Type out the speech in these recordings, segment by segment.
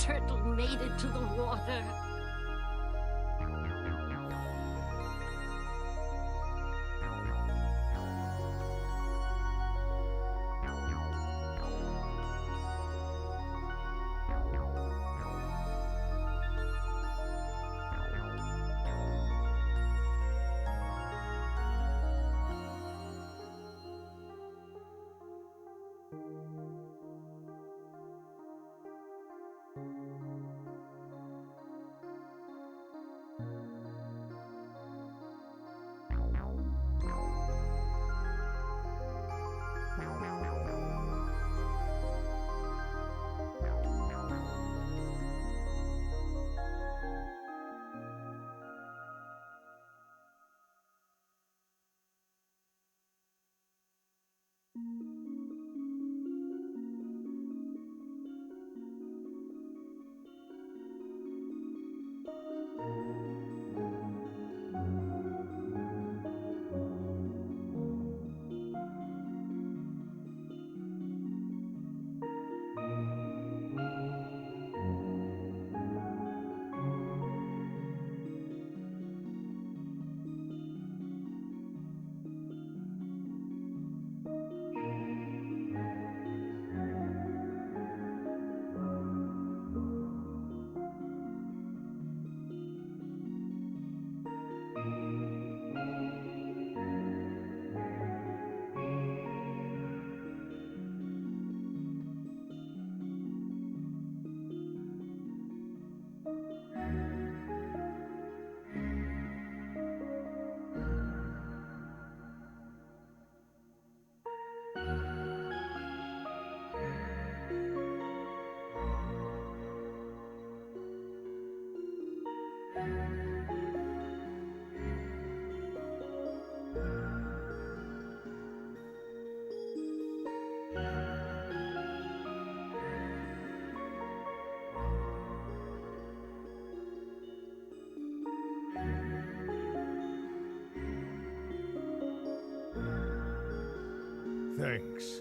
turtle made it to the water. Thanks.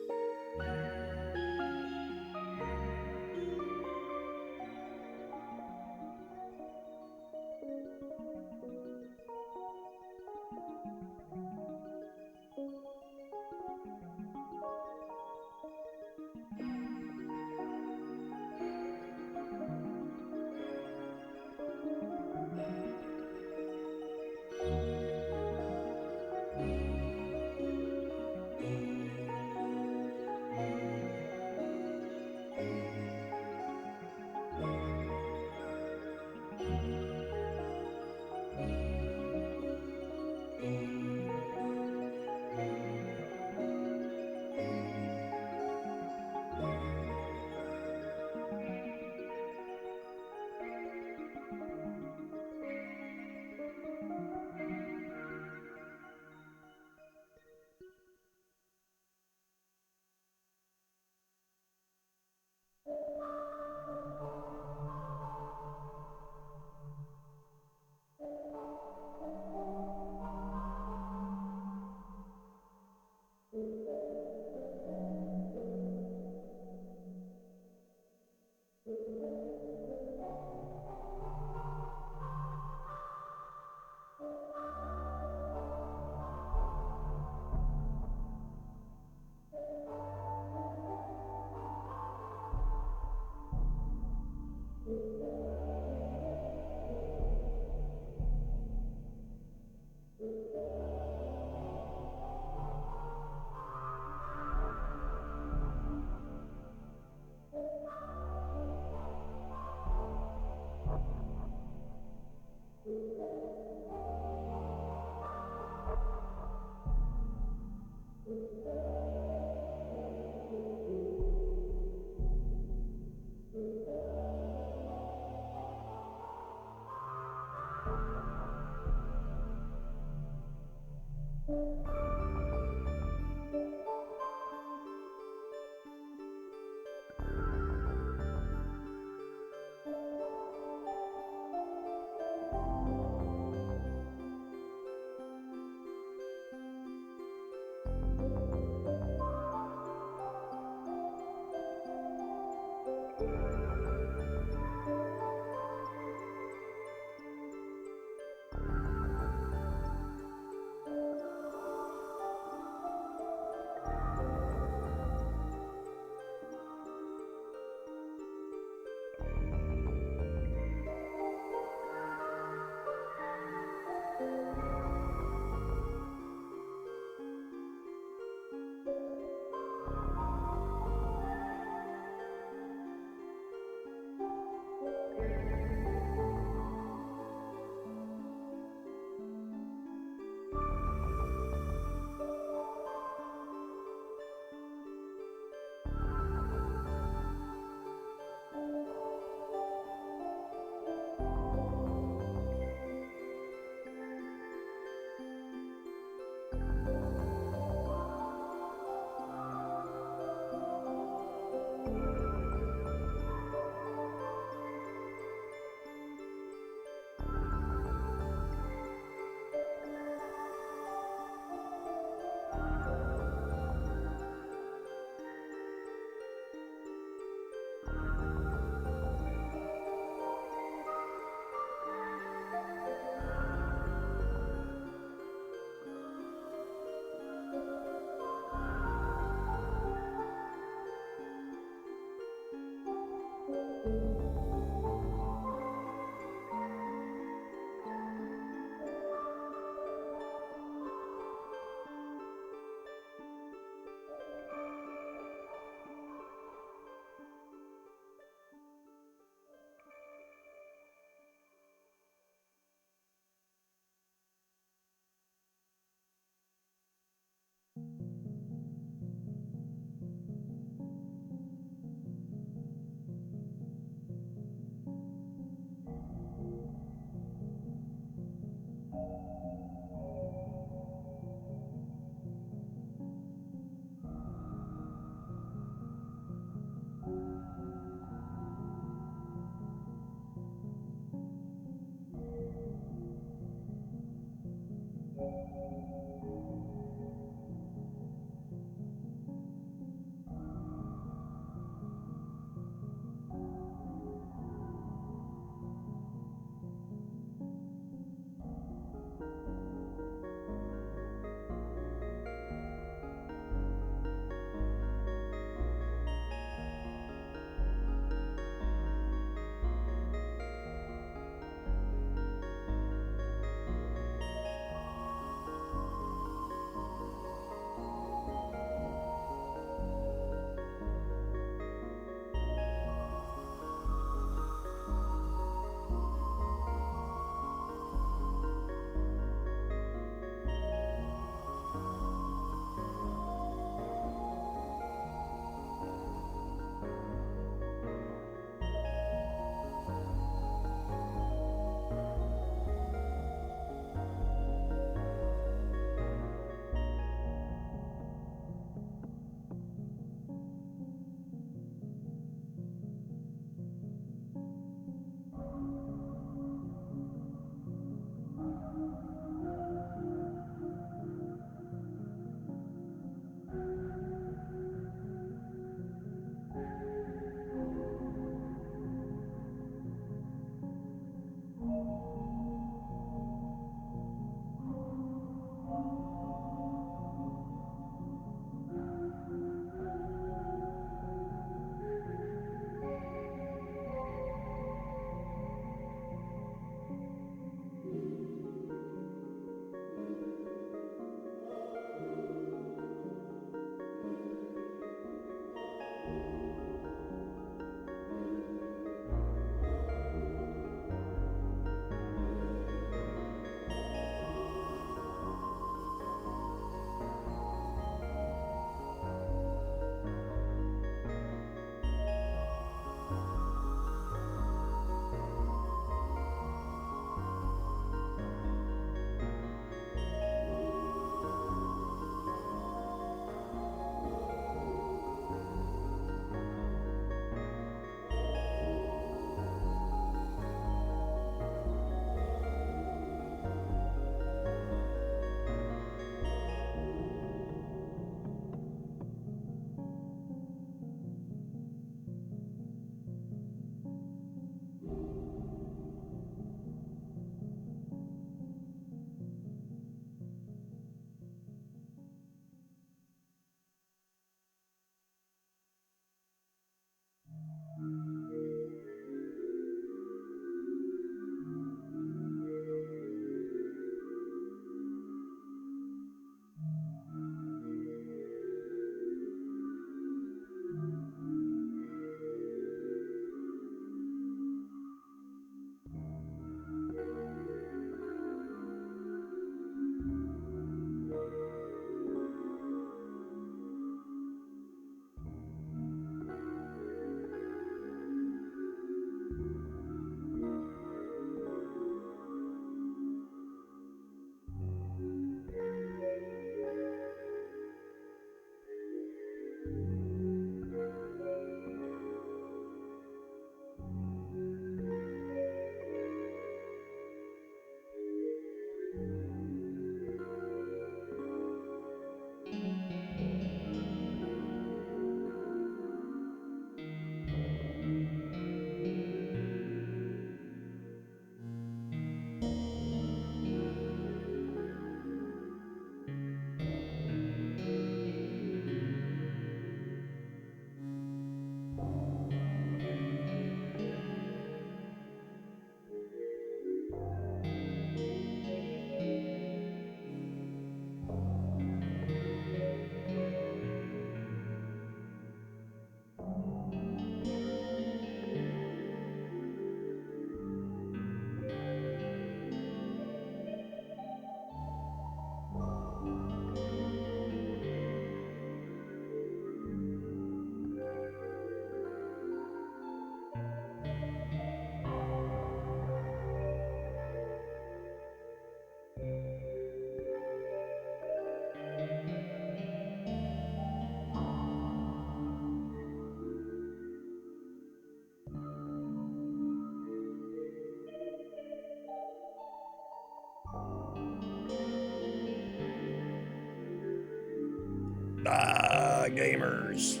Ah, gamers.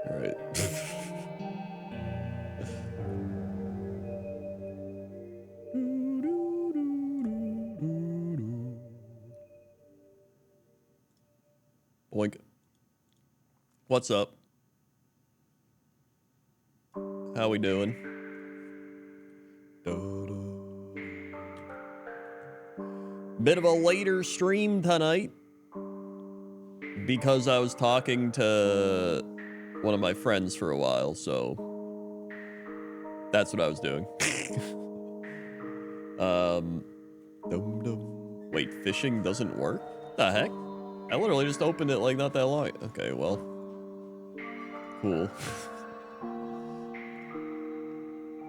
All right. Boink. What's up? How we doing? Bit of a later stream tonight because I was talking to one of my friends for a while, so that's what I was doing. Wait, fishing doesn't work? The heck? I literally just opened it like not that long. Okay, well, cool.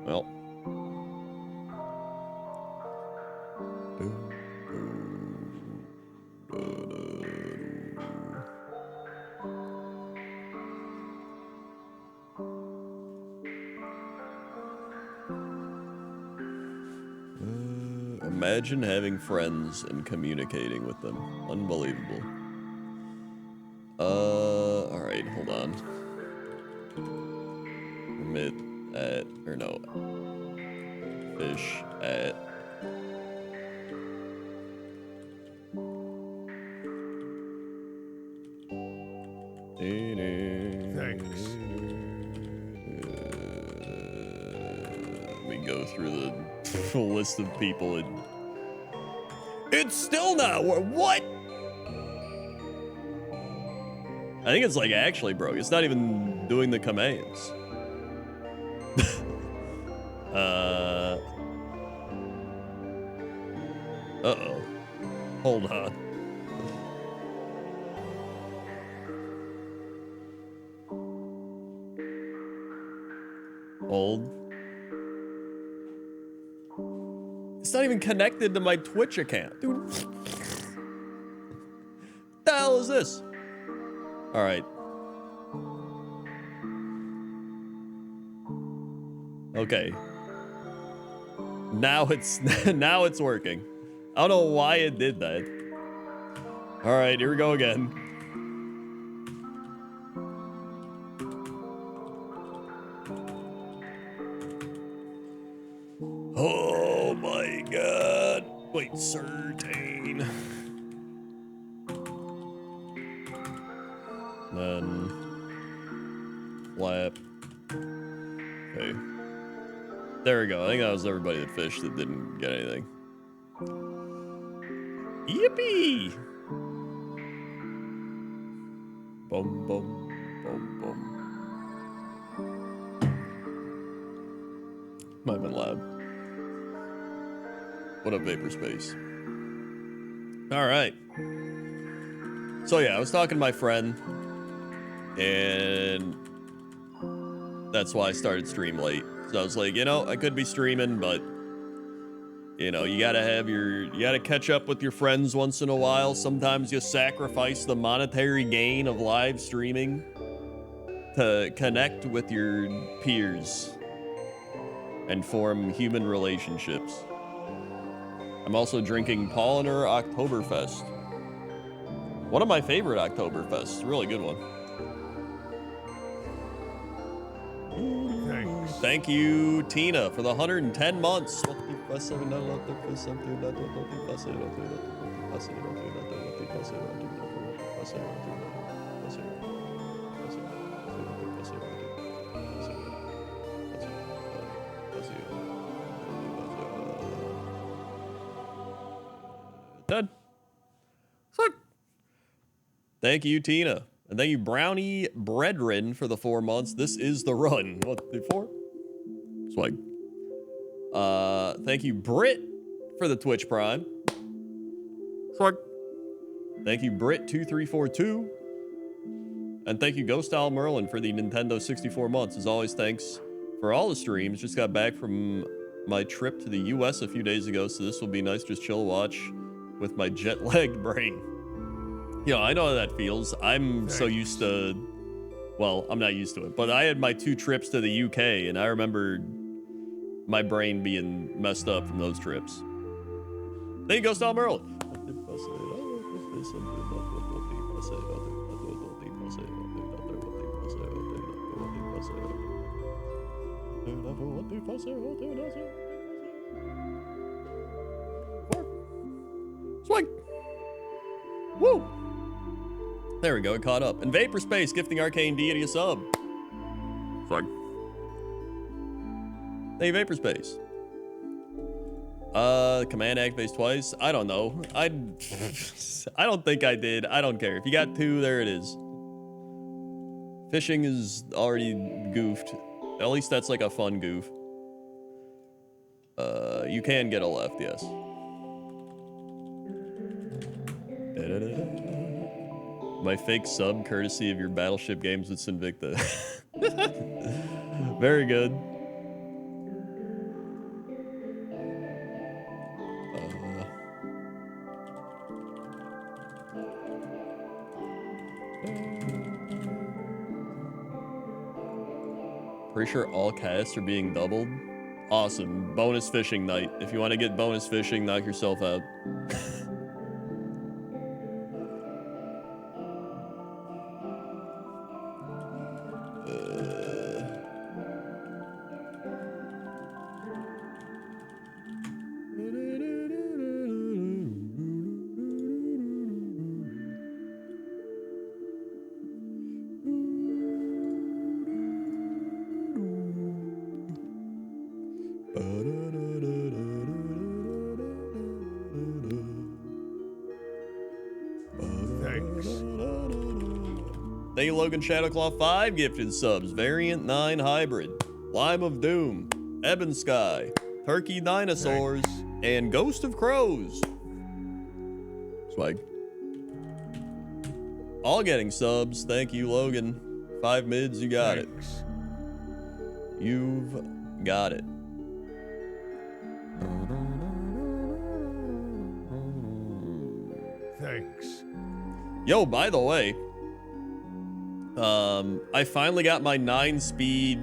Well. Imagine having friends and communicating with them. Unbelievable. All right, hold on. Permit at, or no. Fish at. Thanks. Let me go through the list of people and it's still not what? I think it's like actually broke. It's not even doing the commands. Uh-oh. Hold on. Hold. It's not even connected to my Twitch account. Dude. What the hell is this? All right. Okay. Now it's now it's working. I don't know why it did that. All right, here we go again. Oh my god. Wait, certain. Then flap. Okay. There we go. I think that was everybody that fished that didn't get anything. Yippee! Boom, boom, boom, boom. Might have been loud. What up, Vapor Space? All right. So yeah, I was talking to my friend, and that's why I started stream late. So I was like, you know, I could be streaming, but you know, you gotta catch up with your friends once in a while. Sometimes you sacrifice the monetary gain of live streaming to connect with your peers and form human relationships. I'm also drinking Polliner Oktoberfest. One of my favorite Oktoberfests, really good one. Thanks. Thank you, Tina, for the 110 months. Done. Thank you, Tina. And thank you, Brownie Brethren, for the 4 months. This is the run. What, the 4? Swag. Thank you, Brit, for the Twitch Prime. Swag. Thank you, Brit2342. And thank you, Ghost Owl Merlin, for the Nintendo 64 months. As always, thanks for all the streams. Just got back from my trip to the US a few days ago, so this will be nice. Just chill, watch with my jet lagged brain. You know, I know how that feels. I'm so used to, well, I'm not used to it, but I had my 2 trips to the UK, and I remember my brain being messed up from those trips. There you go, Storm Earl. Swing. Woo. There we go, it caught up. And Vapor Space gifting Arcane Deity a sub. Swing. Hey, Vapor Space. Command activates twice. I don't know. I don't think I did. I don't care. If you got 2, there it is. Fishing is already goofed. At least that's like a fun goof. You can get a left, yes. My fake sub courtesy of your Battleship games with Sinvicta. Very good. Pretty sure all casts are being doubled. Awesome. Bonus fishing night. If you want to get bonus fishing, knock yourself out. Thank you, Logan Shadowclaw 5 gifted subs. Variant 9 Hybrid, Lime of Doom, Ebon Sky, Turkey Dinosaurs, and Ghost of Crows. Swag. All getting subs. Thank you, Logan. 5 mids, you got it. You've got it. Thanks. Yo, by the way, I finally got my 9-speed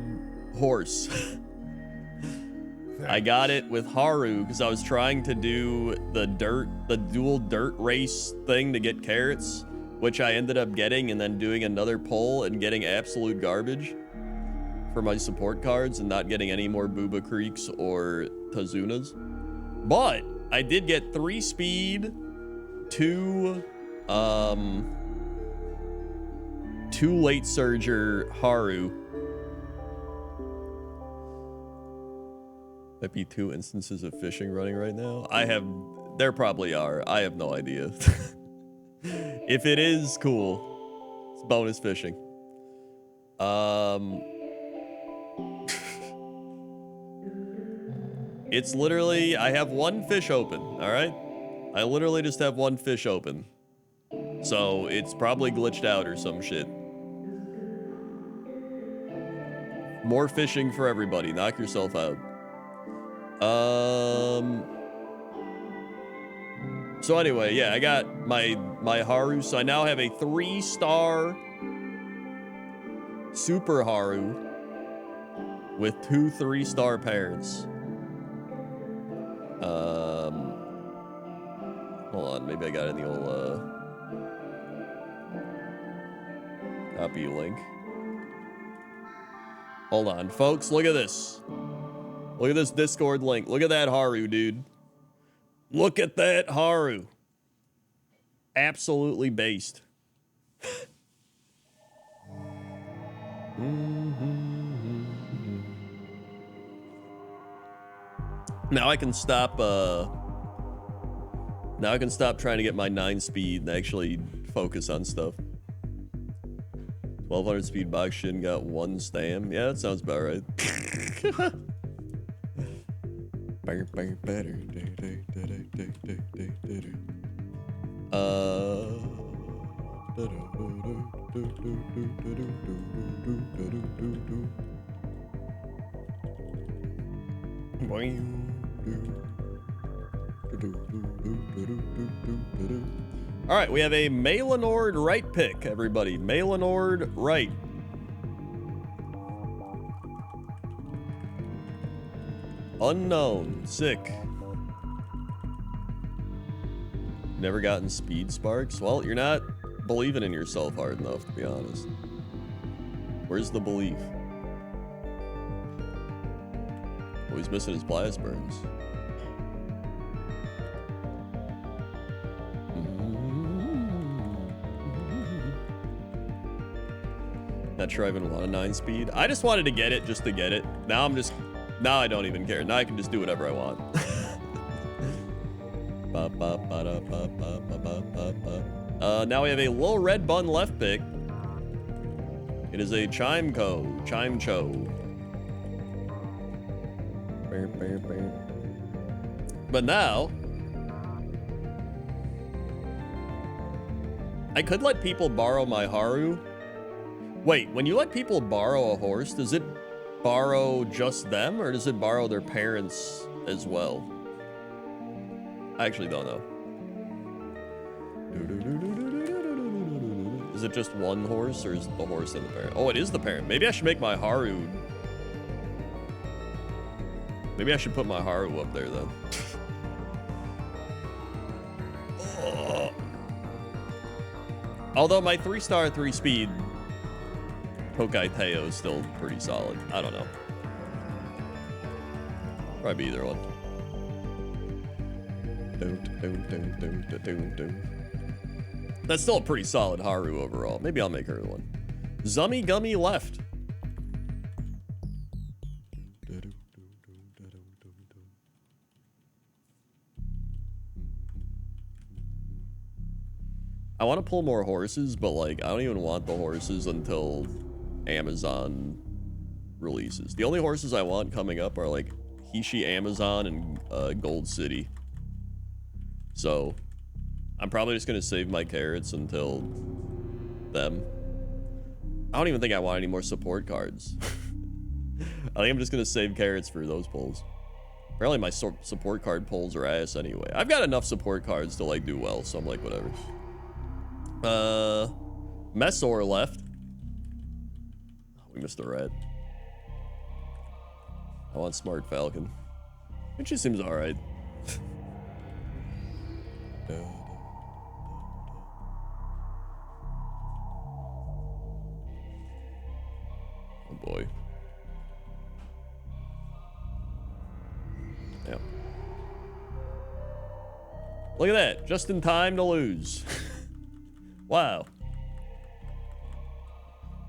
horse. I got it with Haru because I was trying to do the dual dirt race thing to get carrots, which I ended up getting, and then doing another pull and getting absolute garbage for my support cards and not getting any more Booba Creeks or Tazunas. But I did get 3-speed, 2 late surger Haru. Might be 2 instances of fishing running right now. There probably are. I have no idea. If it is, cool. It's bonus fishing. It's literally, I have 1 fish open, all right? I literally just have 1 fish open. So it's probably glitched out or some shit. More fishing for everybody. Knock yourself out. So anyway, yeah, I got my Haru. So I now have a 3-star Super Haru with 2 3-star parents. Hold on, maybe I got it in the old copy link. Hold on, folks, look at this. Look at this Discord link. Look at that Haru, dude. Look at that Haru. Absolutely based. Now I can stop trying to get my 9-speed and actually focus on stuff. 1200 speed box shin got 1 stam. Yeah, that sounds about right. All right, we have a Malinord right pick, everybody. Malinord right. Unknown, sick. Never gotten speed sparks? Well, you're not believing in yourself hard enough, to be honest. Where's the belief? Oh, he's missing his blast burns. Not sure I even want a 9 speed. I just wanted to get it just to get it. Now I don't even care. Now I can just do whatever I want. Now we have a little red bun left pick. It is a Chimecho. But now, I could let people borrow my Haru. Wait, when you let people borrow a horse, does it borrow just them, or does it borrow their parents as well? I actually don't know. Is it just one horse, or is it the horse and the parent? Oh, it is the parent. Maybe I should make my Haru. Maybe I should put my Haru up there, then. Although my 3-star 3-speed Pokai Teo is still pretty solid. I don't know. Probably either one. That's still a pretty solid Haru overall. Maybe I'll make her the one. Zummy Gummy left. I want to pull more horses, but like I don't even want the horses until Amazon releases. The only horses I want coming up are like Hishi Amazon and Gold City. So I'm probably just gonna save my carrots until them. I don't even think I want any more support cards. I think I'm just gonna save carrots for those pulls. Apparently my support card pulls are ass anyway. I've got enough support cards to like do well, so I'm like whatever. Messor left. We missed a red. I want Smart Falcon. It just seems alright. Oh boy. Yeah. Look at that. Just in time to lose. Wow.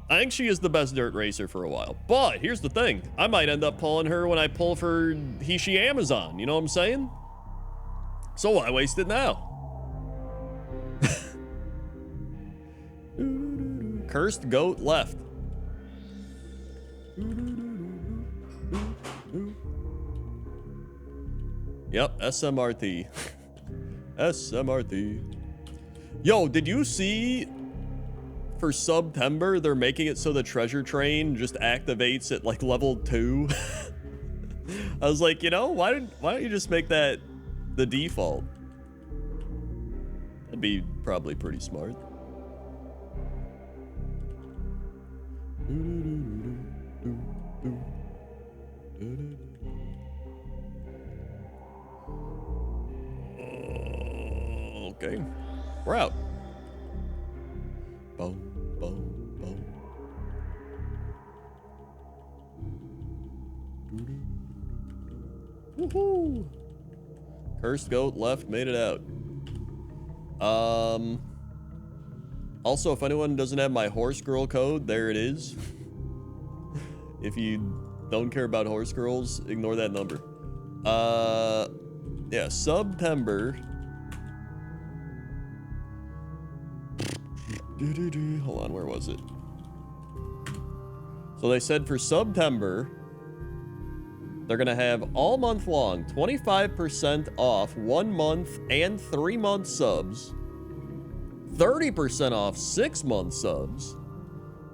I think she is the best dirt racer for a while. But here's the thing. I might end up pulling her when I pull for Hishi Amazon. You know what I'm saying? So why waste it now? Cursed Goat left. Yep, SMRT. SMRT. Yo, did you see for September they're making it so the treasure train just activates at like level 2? I was like, you know, why don't you just make that the default? That'd be probably pretty smart. Okay. We're out. Boom, boom, boom. Woohoo! Cursed Goat left, made it out. Also, if anyone doesn't have my horse girl code, there it is. If you don't care about horse girls, ignore that number. Yeah, September. Hold on, where was it? So they said for September, they're gonna have all month long 25% off 1 month and 3 month subs, 30% off 6 month subs.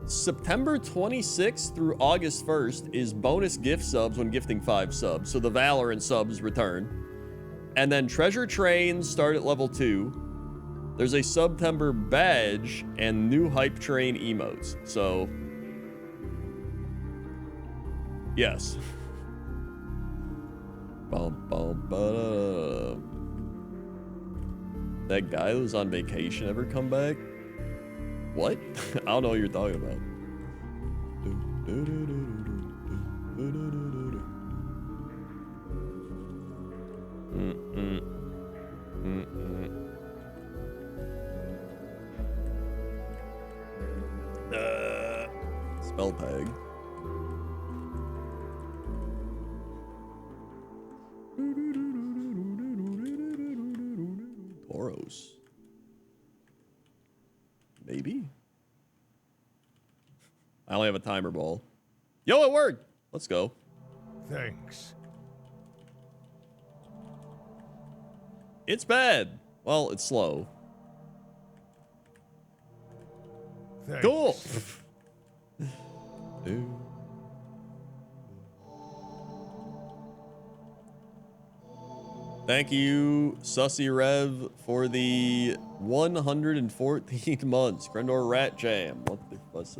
September 26th through August 1st is bonus gift subs when gifting 5 subs. So the Valorant subs return. And then treasure trains start at level 2. There's a September badge and new hype train emotes. So, yes. Bum, bum, ba-da-da. That guy who was on vacation ever come back? What? I don't know what you're talking about. Spell tag. Toros. Maybe? I only have a timer ball. Yo, it worked! Let's go. Thanks. It's bad. Well, it's slow. Thanks. Cool. Thank you, Sussy Rev, for the 114 months. Grendor Rat Jam. What the fuss?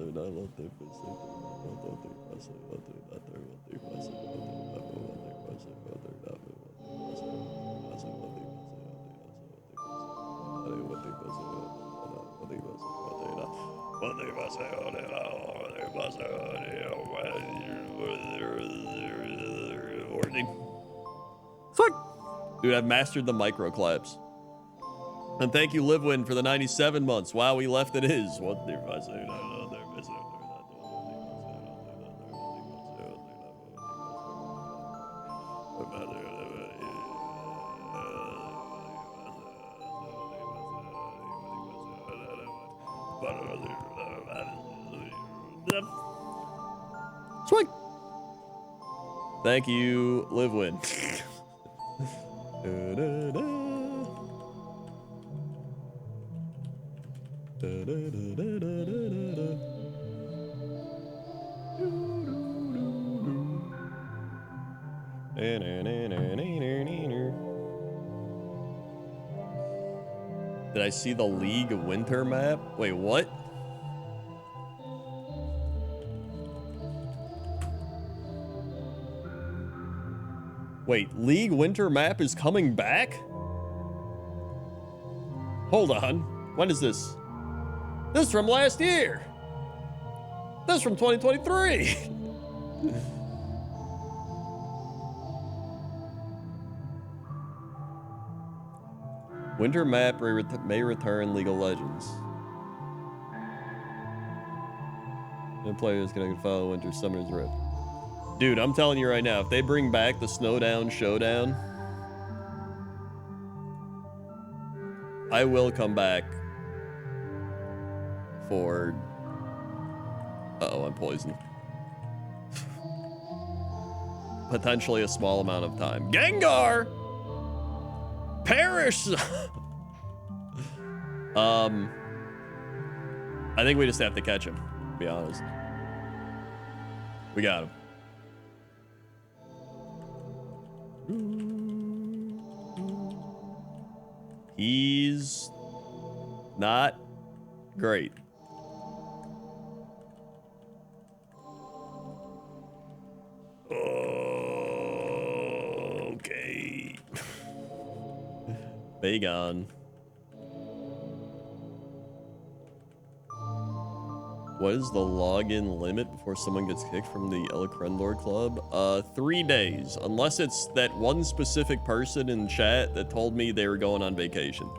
Fuck! Dude, I've mastered the micro claps. And thank you, Livewin, for the 97 months. Wow, we left it is. What the fuss? Swing. Thank you, Livewin. Did I see the League winter map? Wait, what? Wait, League winter map is coming back? Hold on. When is this? This is from last year. This is from 2023. Winter map may return League of Legends. No players can follow Winter Summer's Rift. Dude, I'm telling you right now, if they bring back the Snowdown Showdown, I will come back for... Uh-oh, I'm poisoned. Potentially a small amount of time. Gengar! Perish! I think we just have to catch him, to be honest. We got him. He's not great. Okay. Bagon. What is the login limit before someone gets kicked from the Elokrendor Club? 3 days, unless it's that one specific person in chat that told me they were going on vacation.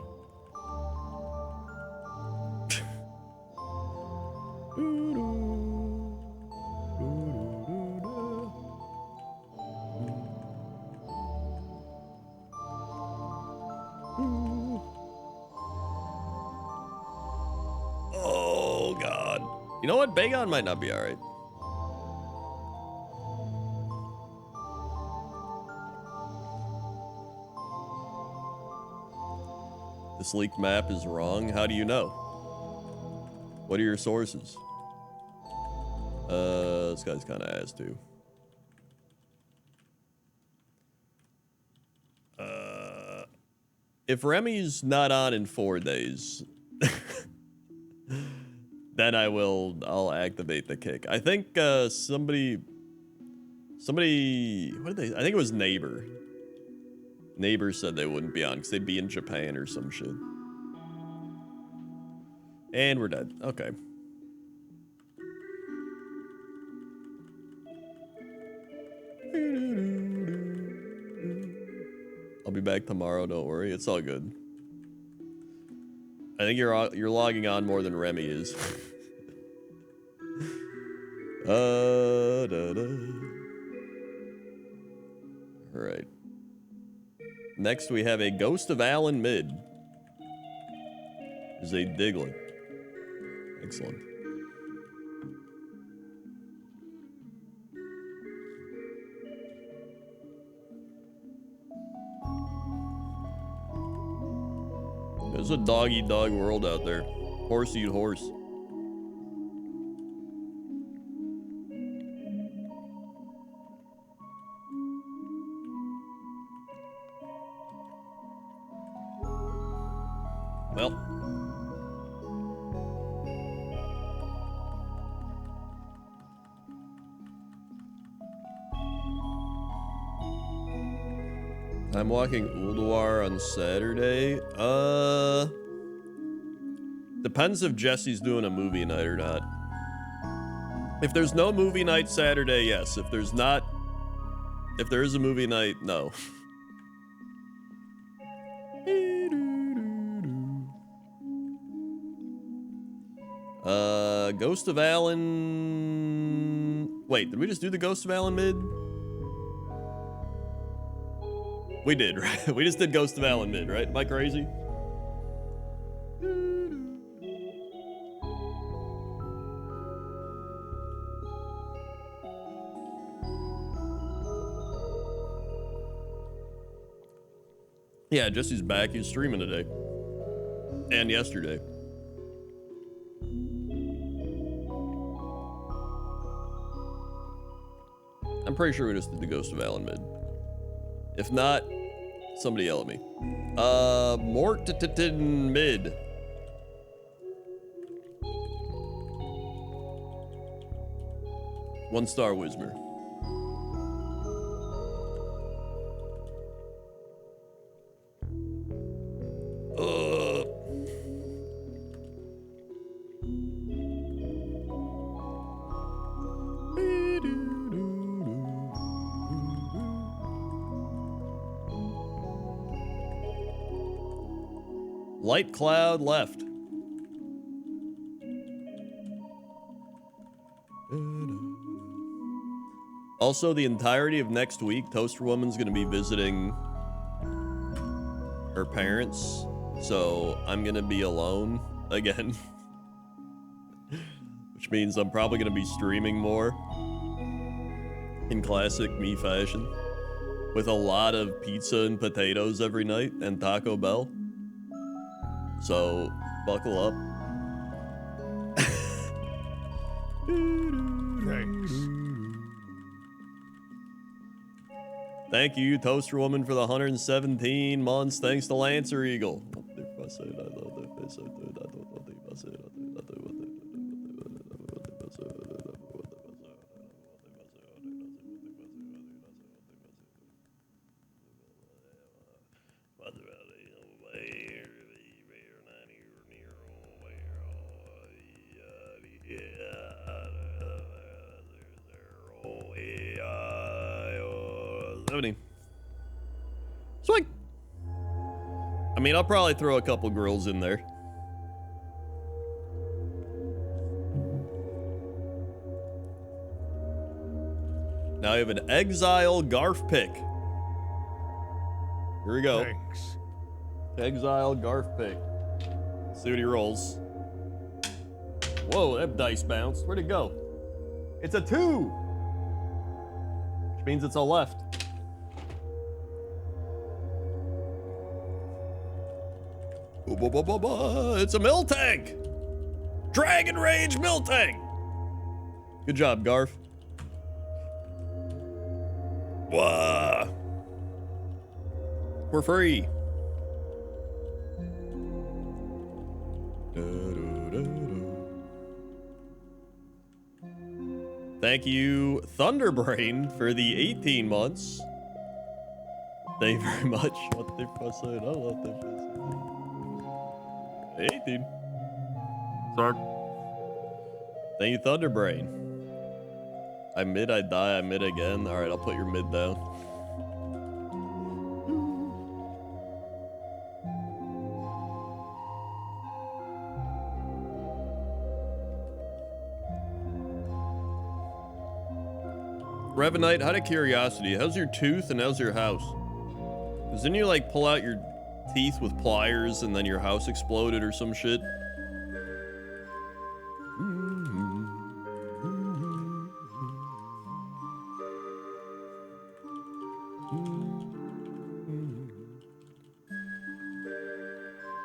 Oh, God. You know what? Bagon might not be all right. This leaked map is wrong. How do you know? What are your sources? This guy's kind of ass too. if Remy's not on in 4 days, then I'll activate the kick. I think somebody, what did they? I think it was Neighbor. Neighbor said they wouldn't be on because they'd be in Japan or some shit. And we're dead. Okay. I'll be back tomorrow. Don't worry. It's all good. I think you're logging on more than Remy is. All right. Next, we have a Ghost of Alan mid. Is a Diglett. Excellent. There's a dog-eat-dog world out there. Horse-eat-horse. Well. I'm walking Ulduar on Saturday. Depends if Jesse's doing a movie night or not. If there's no movie night Saturday, yes. If there's not, if there is a movie night, no. Ghost of Alan. Wait, did we just do the Ghost of Alan mid? We did, right? We just did Ghost of Alan mid, right? Am I crazy? Yeah, Jesse's back. He's streaming today. And yesterday. I'm pretty sure we just did the Ghost of Alan mid. If not, somebody yell at me. Mortitin mid. One star Wismer. Light cloud left. Also, the entirety of next week, Toaster Woman's gonna be visiting her parents, so I'm gonna be alone again. Which means I'm probably gonna be streaming more in classic me fashion, with a lot of pizza and potatoes every night and Taco Bell. So, buckle up. Thanks. Thank you, Toaster Woman, for the 117 months. Thanks to Lancer Eagle. Swing. I mean, I'll probably throw a couple grills in there. Now I have an Exile Garf pick. Here we go. Thanks. Exile Garf pick. Let's see what he rolls. Whoa, that dice bounced. Where'd it go? It's a 2. Which means it's a left. It's a mill tank. Dragon Rage mill tank. Good job, Garf. Whoa. We're free. Thank you, Thunderbrain, for the 18 months. Thank you very much. What they're fussing? I love them fussing. 18. Sorry. Thank you, Thunderbrain. I mid, I die, I mid again. Alright, I'll put your mid down. Revenite, out of curiosity, how's your tooth and how's your house? Because didn't you like pull out your teeth with pliers and then your house exploded or some shit?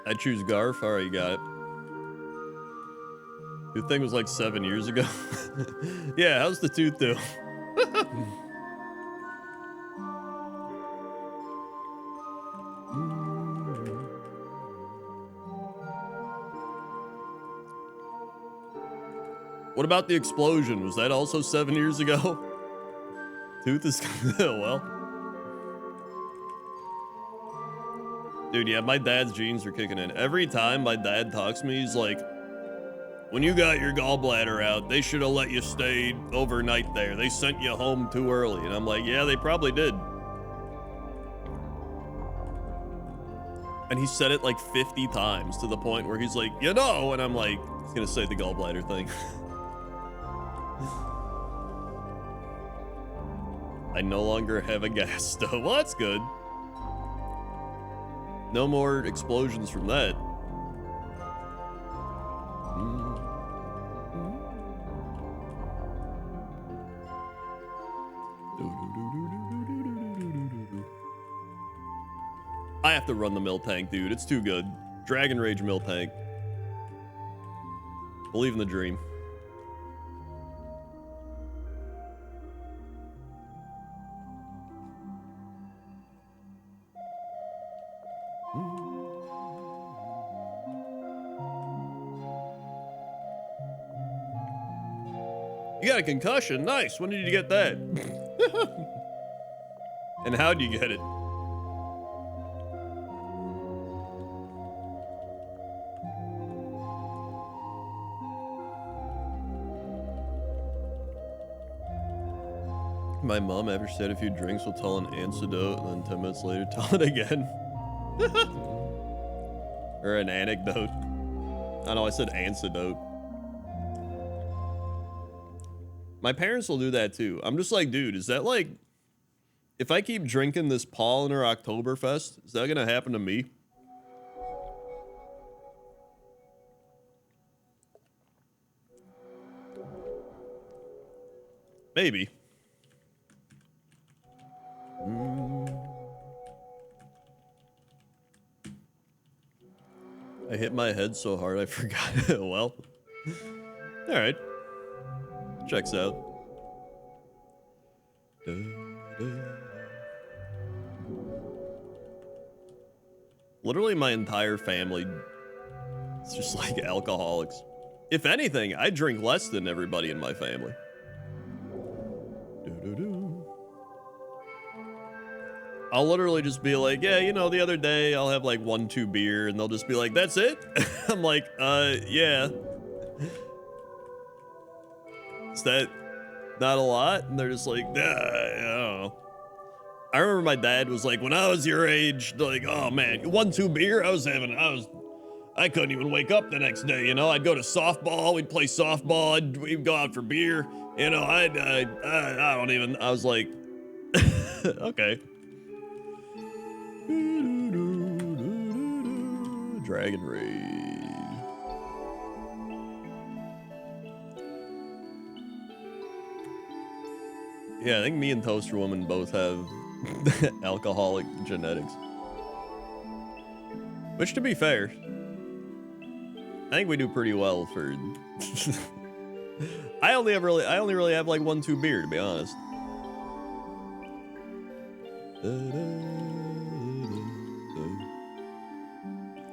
I choose Garf. Alright, you got it. Your thing was like 7 years ago. Yeah, how's the tooth do? What about the explosion? Was that also 7 years ago? Tooth is well. Dude, yeah, my dad's genes are kicking in. Every time my dad talks to me, he's like, when you got your gallbladder out, they should have let you stay overnight there. They sent you home too early. And I'm like, yeah, they probably did. And he said it like 50 times to the point where he's like, you know, and I'm like, he's gonna say the gallbladder thing. I no longer have a gas stove. Well, that's good. No more explosions from that. I have to run the mill tank, dude. It's too good. Dragon Rage mill tank. Believe in the dream. You got a concussion? Nice. When did you get that? And how did you get it? My mom ever said if you drinks will tell an antidote and then 10 minutes later tell it again. Or an anecdote. I know I said antidote. My parents will do that too. I'm just like, dude, is that like, if I keep drinking this pollen or Oktoberfest, is that gonna happen to me? Maybe. I hit my head so hard I forgot. Well, all right. Checks out. Literally my entire family is just like alcoholics. If anything, I drink less than everybody in my family. I'll literally just be like, yeah, you know, the other day I'll have like 1-2 beer and they'll just be like, that's it? I'm like, yeah. Is that not a lot? And they're just like, nah, I don't know. I remember my dad was like, when I was your age, like, oh man, 1-2 beer, I couldn't even wake up the next day, you know? I'd go to softball, we'd play softball, we'd go out for beer, you know, I was like, okay. Dragon Rage. Yeah, I think me and Toaster Woman both have alcoholic genetics. Which, to be fair, I think we do pretty well for... I only really have like 1-2 beer, to be honest.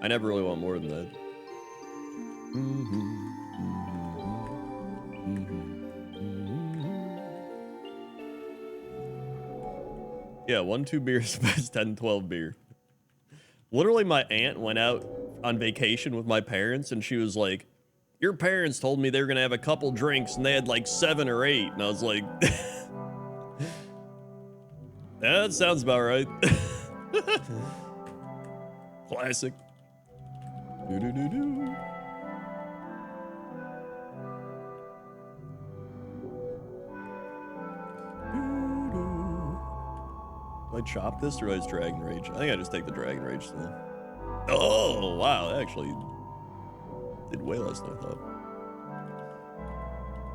I never really want more than that. Yeah, 1-2 beers, best 10-12 beer. Literally, my aunt went out on vacation with my parents, and she was like, your parents told me they were gonna have a couple drinks, and they had like 7 or 8, and I was like, yeah, that sounds about right. Classic. Do-do-do-do. Do I chop this or do I just Dragon Rage? I think I just take the Dragon Rage still. Oh, wow, that actually did way less than I thought.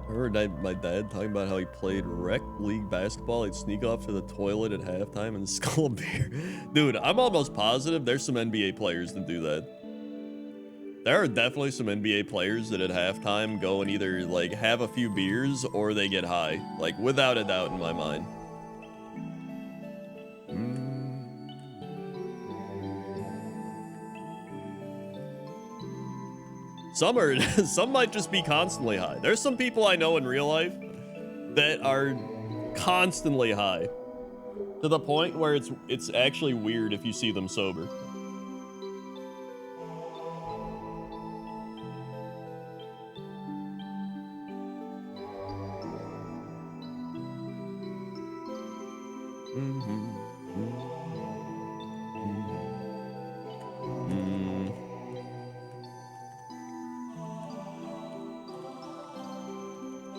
I remember my dad talking about how he played rec league basketball. He'd sneak off to the toilet at halftime and skull a beer. Dude, I'm almost positive there's some NBA players that do that. There are definitely some NBA players that at halftime go and either like have a few beers or they get high. Like without a doubt in my mind. Some might just be constantly high. There's some people I know in real life that are constantly high to the point where it's actually weird if you see them sober.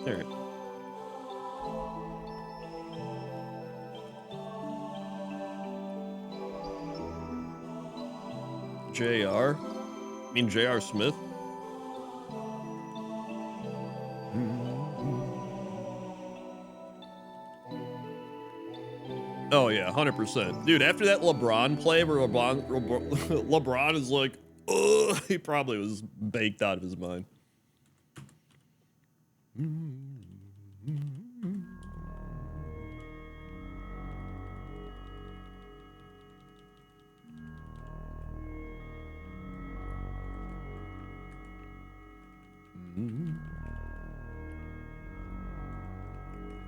There. JR? I mean JR Smith? Oh yeah, 100%. Dude, after that LeBron play where LeBron is like, ugh, he probably was baked out of his mind.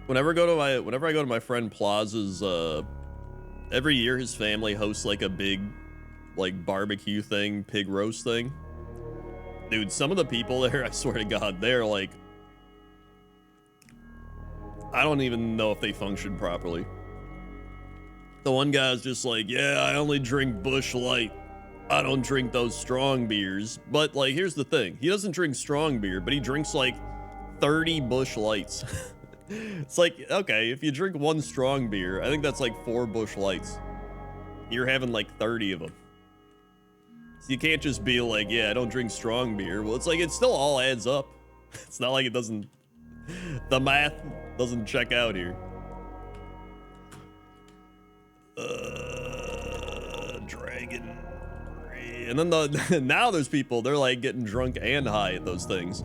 Whenever I go to my friend Plaza's, every year his family hosts like a big, like barbecue thing, pig roast thing. Dude, some of the people there, I swear to God, they're like, I don't even know if they function properly. The one guy's just like, yeah, I only drink Busch Light. I don't drink those strong beers. But like, here's the thing. He doesn't drink strong beer, but he drinks like 30 Busch Lights. It's like, okay, if you drink one strong beer, I think that's like 4 Busch Lights. You're having like 30 of them. So you can't just be like, yeah, I don't drink strong beer. Well, it's like, it still all adds up. It's not like it doesn't, the math doesn't check out here. Dragon. And then now there's people, they're like getting drunk and high at those things.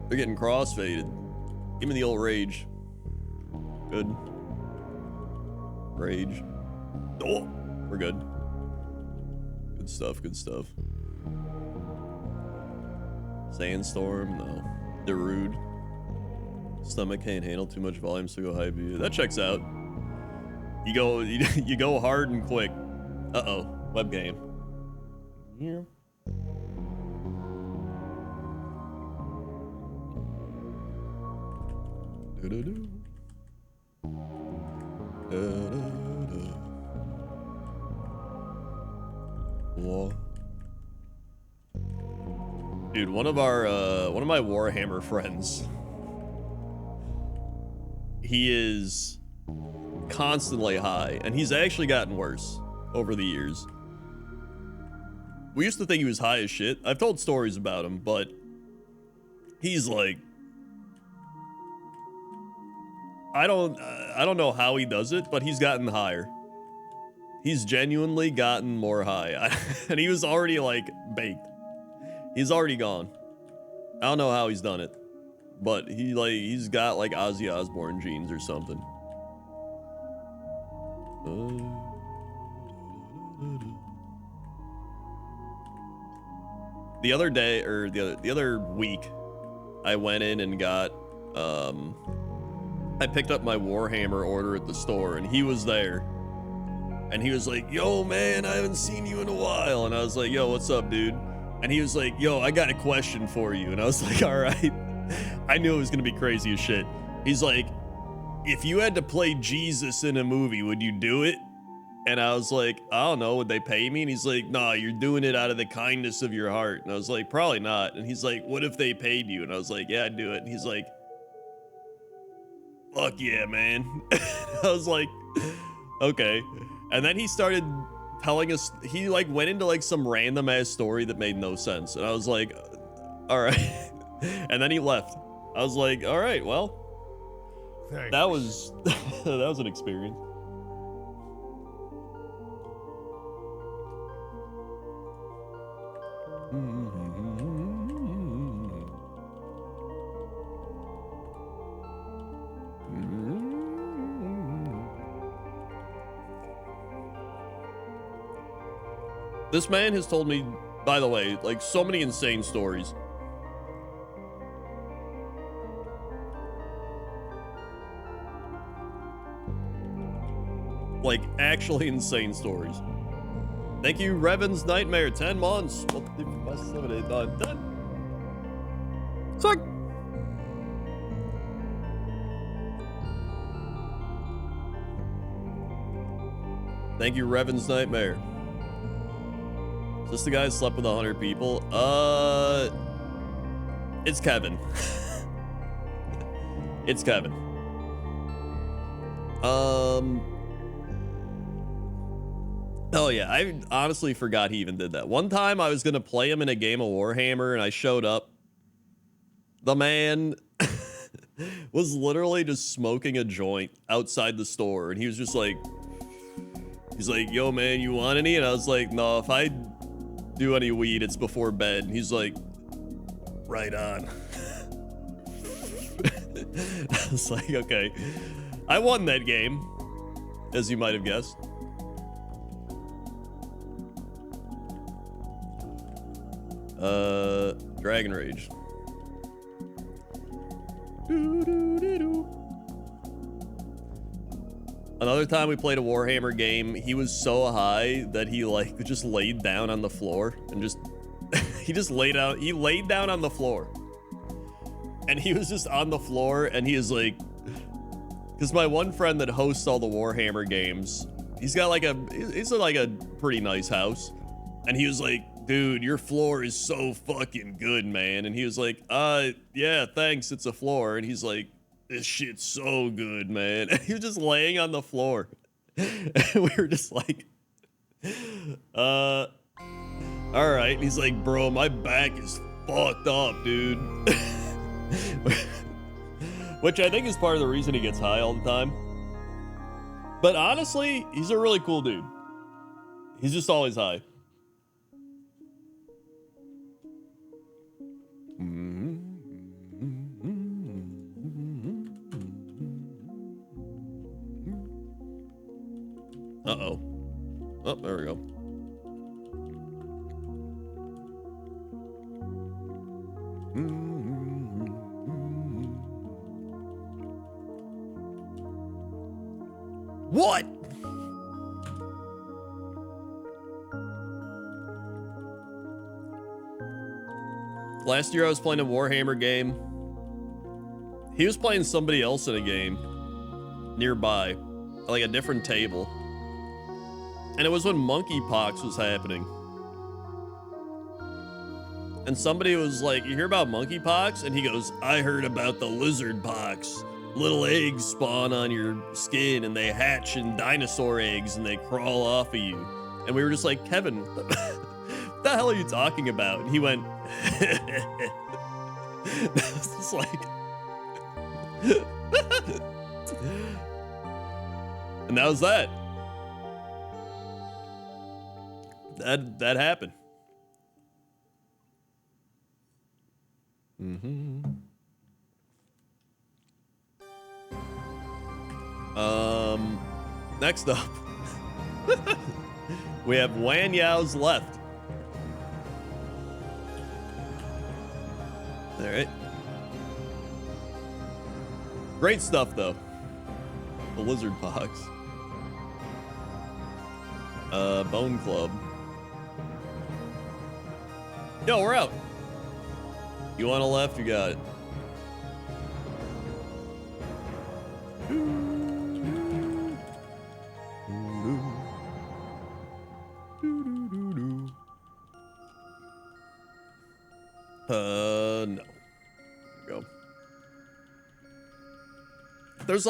They're getting crossfaded. Give me the old rage. Good. Rage. Oh, we're good. Good stuff, good stuff. Sandstorm, no. Darude. Stomach can't handle too much volume, so go high beer. That checks out. You go hard and quick. Uh-oh, web game. Yeah. Do-do-do. Da-da-da. Whoa. Dude, one of my Warhammer friends, he is constantly high, and he's actually gotten worse over the years. We used to think he was high as shit. I've told stories about him, but he's like, I don't know how he does it, but he's gotten higher. He's genuinely gotten more high. And he was already like baked. He's already gone. I don't know how he's done it, but he's got like Ozzy Osbourne genes or something. the other day, or the other week, I went in and got, I picked up my Warhammer order at the store, and he was there. And he was like, yo, man, I haven't seen you in a while. And I was like, yo, what's up, dude? And he was like, yo, I got a question for you. And I was like, all right. I knew it was going to be crazy as shit. He's like, if you had to play Jesus in a movie, would you do it? And I was like, I don't know, would they pay me? And he's like, nah, you're doing it out of the kindness of your heart. And I was like, probably not. And he's like, what if they paid you? And I was like, yeah, I'd do it. And he's like, fuck yeah, man. I was like, okay. And then he started telling us, he like went into like some random ass story that made no sense. And I was like, all right. And then he left. I was like, all right, well, Thanks. that was that was an experience. This man has told me, by the way, like so many insane stories. Like actually insane stories. Thank you, Revan's Nightmare, 10 months. Done. Suck. Thank you, Revan's Nightmare. Is this the guy who slept with 100 people? It's Kevin. It's Kevin. Oh yeah, I honestly forgot he even did that. One time I was gonna play him in a game of Warhammer and I showed up. The man was literally just smoking a joint outside the store, and he was just like, he's like, yo man, you want any? And I was like, no, if I do any weed, it's before bed. And he's like, right on. I was like, okay. I won that game, as you might have guessed. Dragon Rage. Another time we played a Warhammer game, he was so high that he like just laid down on the floor and just he laid down on the floor. And he was just on the floor, and he was like, because my one friend that hosts all the Warhammer games, he's like a pretty nice house. And he was like, dude, your floor is so fucking good, man. And he was like, yeah, thanks, it's a floor. And he's like, this shit's so good, man. And he was just laying on the floor. And we were just like, all right. And he's like, bro, my back is fucked up, dude. Which I think is part of the reason he gets high all the time. But honestly, he's a really cool dude. He's just always high. Uh-oh. Oh, there we go. What? Last year I was playing a Warhammer game. He was playing somebody else in a game nearby, like a different table. And it was when monkeypox was happening. And somebody was like, you hear about monkeypox? And he goes, I heard about the lizard pox. Little eggs spawn on your skin and they hatch in dinosaur eggs and they crawl off of you. And we were just like, Kevin, what the hell are you talking about? And he went, I was just like, and that was that. That happened. Next up, we have Wan Yao's left. right. Great stuff, though. The lizard pox. Bone Club. Yo, we're out. You want a left? You got it. No. Go. There's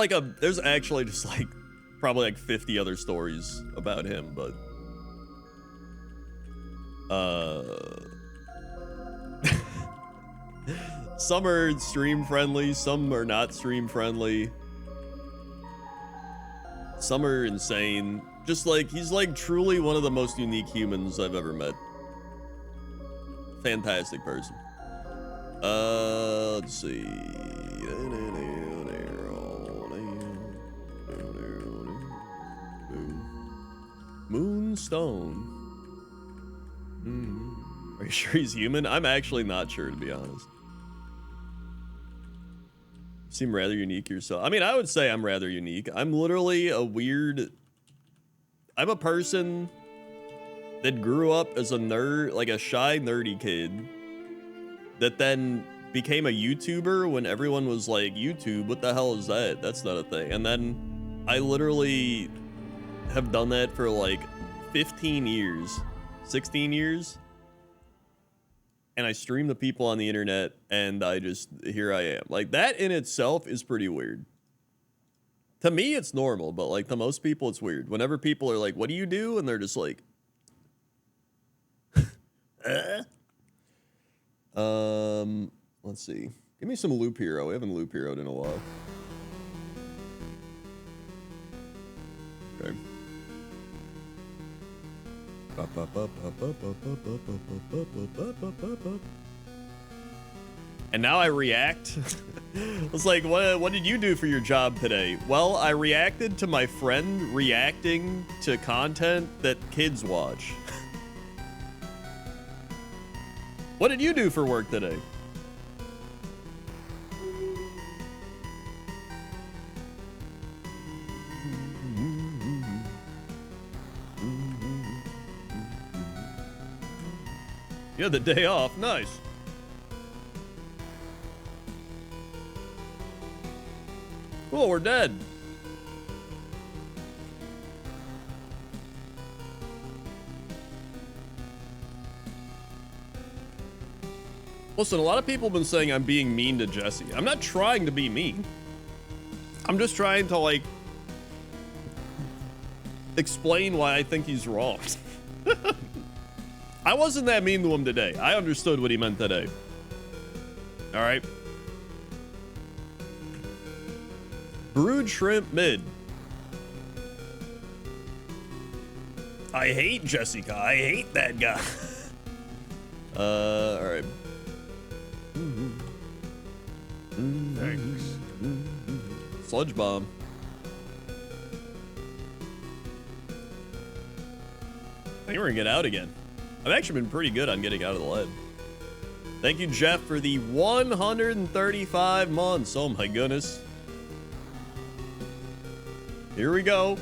actually just like probably like 50 other stories about him, but some are stream friendly, some are not stream friendly. Some are insane. Just like he's like truly one of the most unique humans I've ever met. Fantastic person. Let's see. Moonstone. Are you sure he's human? I'm actually not sure, to be honest. You seem rather unique yourself. I mean, I would say I'm rather unique. I'm literally a weird... I'm a person that grew up as a nerd, like a shy, nerdy kid, that then became a YouTuber when everyone was like, YouTube, what the hell is that? That's not a thing. And then I literally have done that for like 15 years, 16 years. And I stream the people on the internet and here I am. Like that in itself is pretty weird. To me, it's normal, but like to most people, it's weird. Whenever people are like, what do you do? And they're just like, let's see. Give me some Loop Hero. We haven't Loop Heroed in a while. Okay. And now I react. It's like, what did you do for your job today? Well, I reacted to my friend reacting to content that kids watch. What did you do for work today? You had the day off. Nice. Cool, we're dead. Listen, a lot of people have been saying I'm being mean to Jesse. I'm not trying to be mean. I'm just trying to, like, explain why I think he's wrong. I wasn't that mean to him today. I understood what he meant today. All right. Brewed shrimp mid. I hate Jessica. I hate that guy. All right. Thanks. Sludge bomb. I think we're gonna get out again. I've actually been pretty good on getting out of the lead. Thank you, Jeff, for the 135 months. Oh my goodness. Here we go.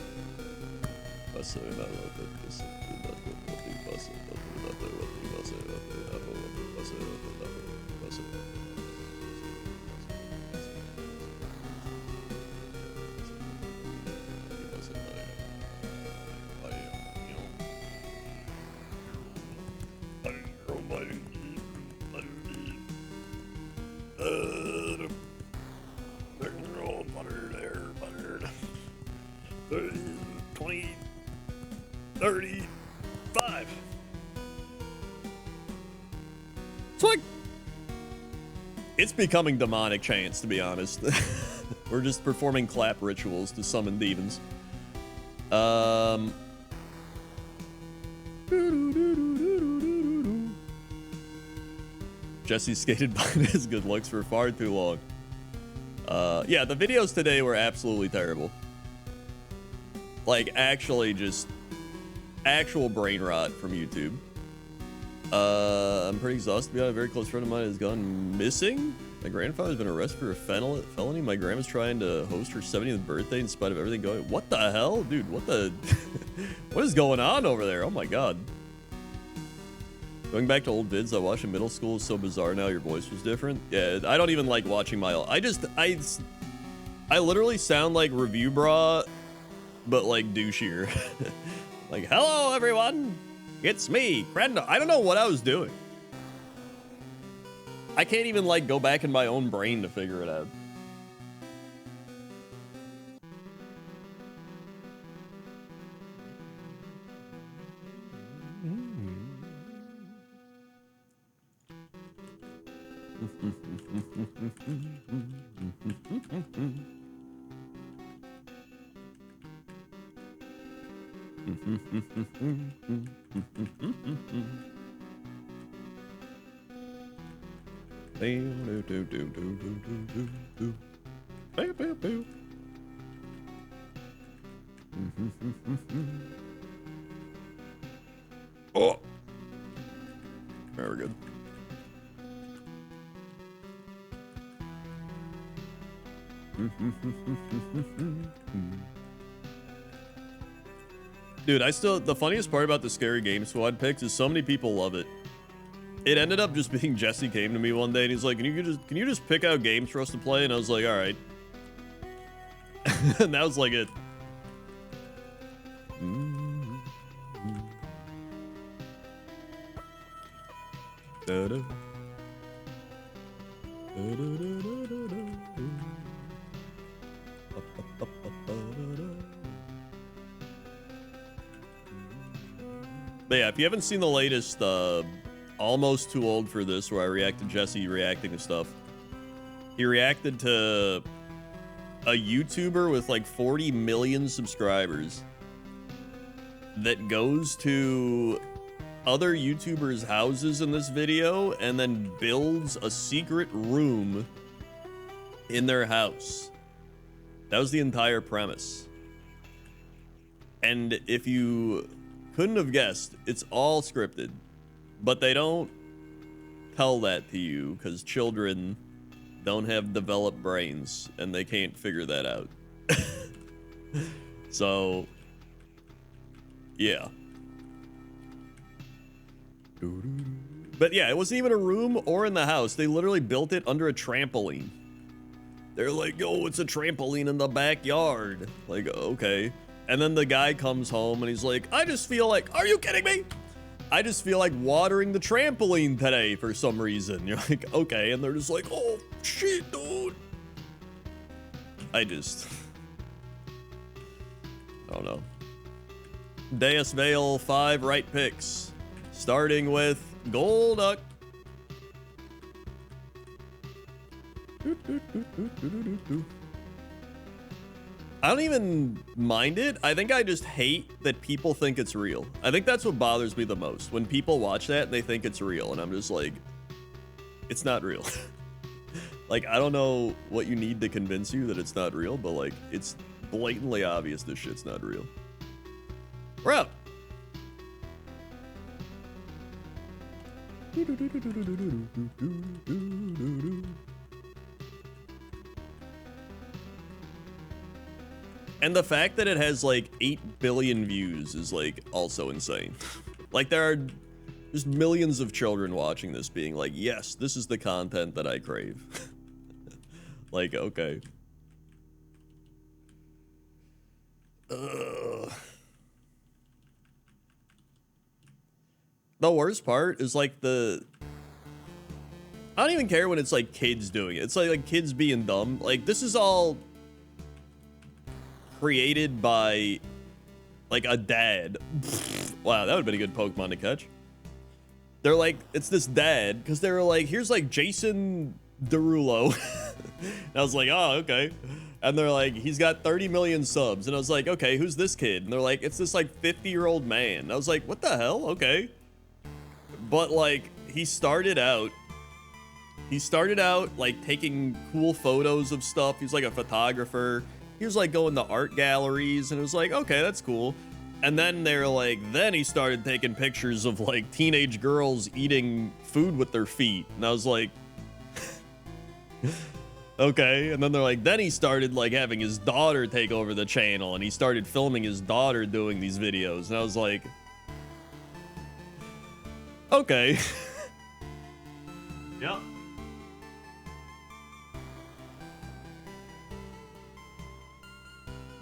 It's becoming demonic chants, to be honest. We're just performing clap rituals to summon demons. Jesse skated by his good looks for far too long. Yeah, the videos today were absolutely terrible. Like, actually just actual brain rot from YouTube. I'm pretty exhausted. A very close friend of mine has gone missing. My grandfather's been arrested for a felony. My grandma's trying to host her 70th birthday in spite of everything going. What the hell, dude? What the? What is going on over there? Oh my god. Going back to old vids I watched in middle school is so bizarre now. Your voice was different. Yeah, I don't even like watching my. I literally sound like Review Bra, but like douchier. Like, hello everyone. It's me, Crenda. I don't know what I was doing. I can't even like go back in my own brain to figure it out. Oh, very good. Dude, the funniest part about the Scary Game Squad picks is so many people love it. It ended up just being Jesse came to me one day and he's like, can you just pick out games for us to play? And I was like, all right. And that was like it. But yeah, if you haven't seen the latest Almost Too Old for This, where I reacted Jesse reacting to stuff, he reacted to a YouTuber with like 40 million subscribers that goes to other YouTubers' houses in this video and then builds a secret room in their house. That was the entire premise. And if you couldn't have guessed, it's all scripted. But they don't tell that to you because children don't have developed brains and they can't figure that out. So, yeah. But yeah, it wasn't even a room or in the house. They literally built it under a trampoline. They're like, oh, it's a trampoline in the backyard. Like, okay. And then the guy comes home and he's like, I just feel like, are you kidding me? I just feel like watering the trampoline today for some reason. You're like, okay. And they're just like, oh, shit, dude. I don't know. Deus Vale 5 right picks. Starting with Golduck. I don't even mind it. I think I just hate that people think it's real. I think that's what bothers me the most. When people watch that and they think it's real. And I'm just like, it's not real. Like, I don't know what you need to convince you that it's not real, but like, it's blatantly obvious this shit's not real. We're up. And the fact that it has like 8 billion views is like also insane. Like there are just millions of children watching this being like, yes, this is the content that I crave. Like, okay. The worst part is like I don't even care when it's like kids doing it. It's like kids being dumb. Like this is all created by like a dad. Wow, that would have been a good Pokemon to catch. They're like, it's this dad, because they were like, here's like Jason Derulo. And I was like, oh, okay. And they're like, he's got 30 million subs. And I was like, okay, who's this kid? And they're like, it's this like 50-year-old man. And I was like, what the hell? Okay. But like, he started out like taking cool photos of stuff. He's like a photographer. He was like going to art galleries and it was like, okay, that's cool. And then they're like, then he started taking pictures of like teenage girls eating food with their feet. And I was like, okay. And then they're like, then he started like having his daughter take over the channel and he started filming his daughter doing these videos. And I was like, okay. Yep.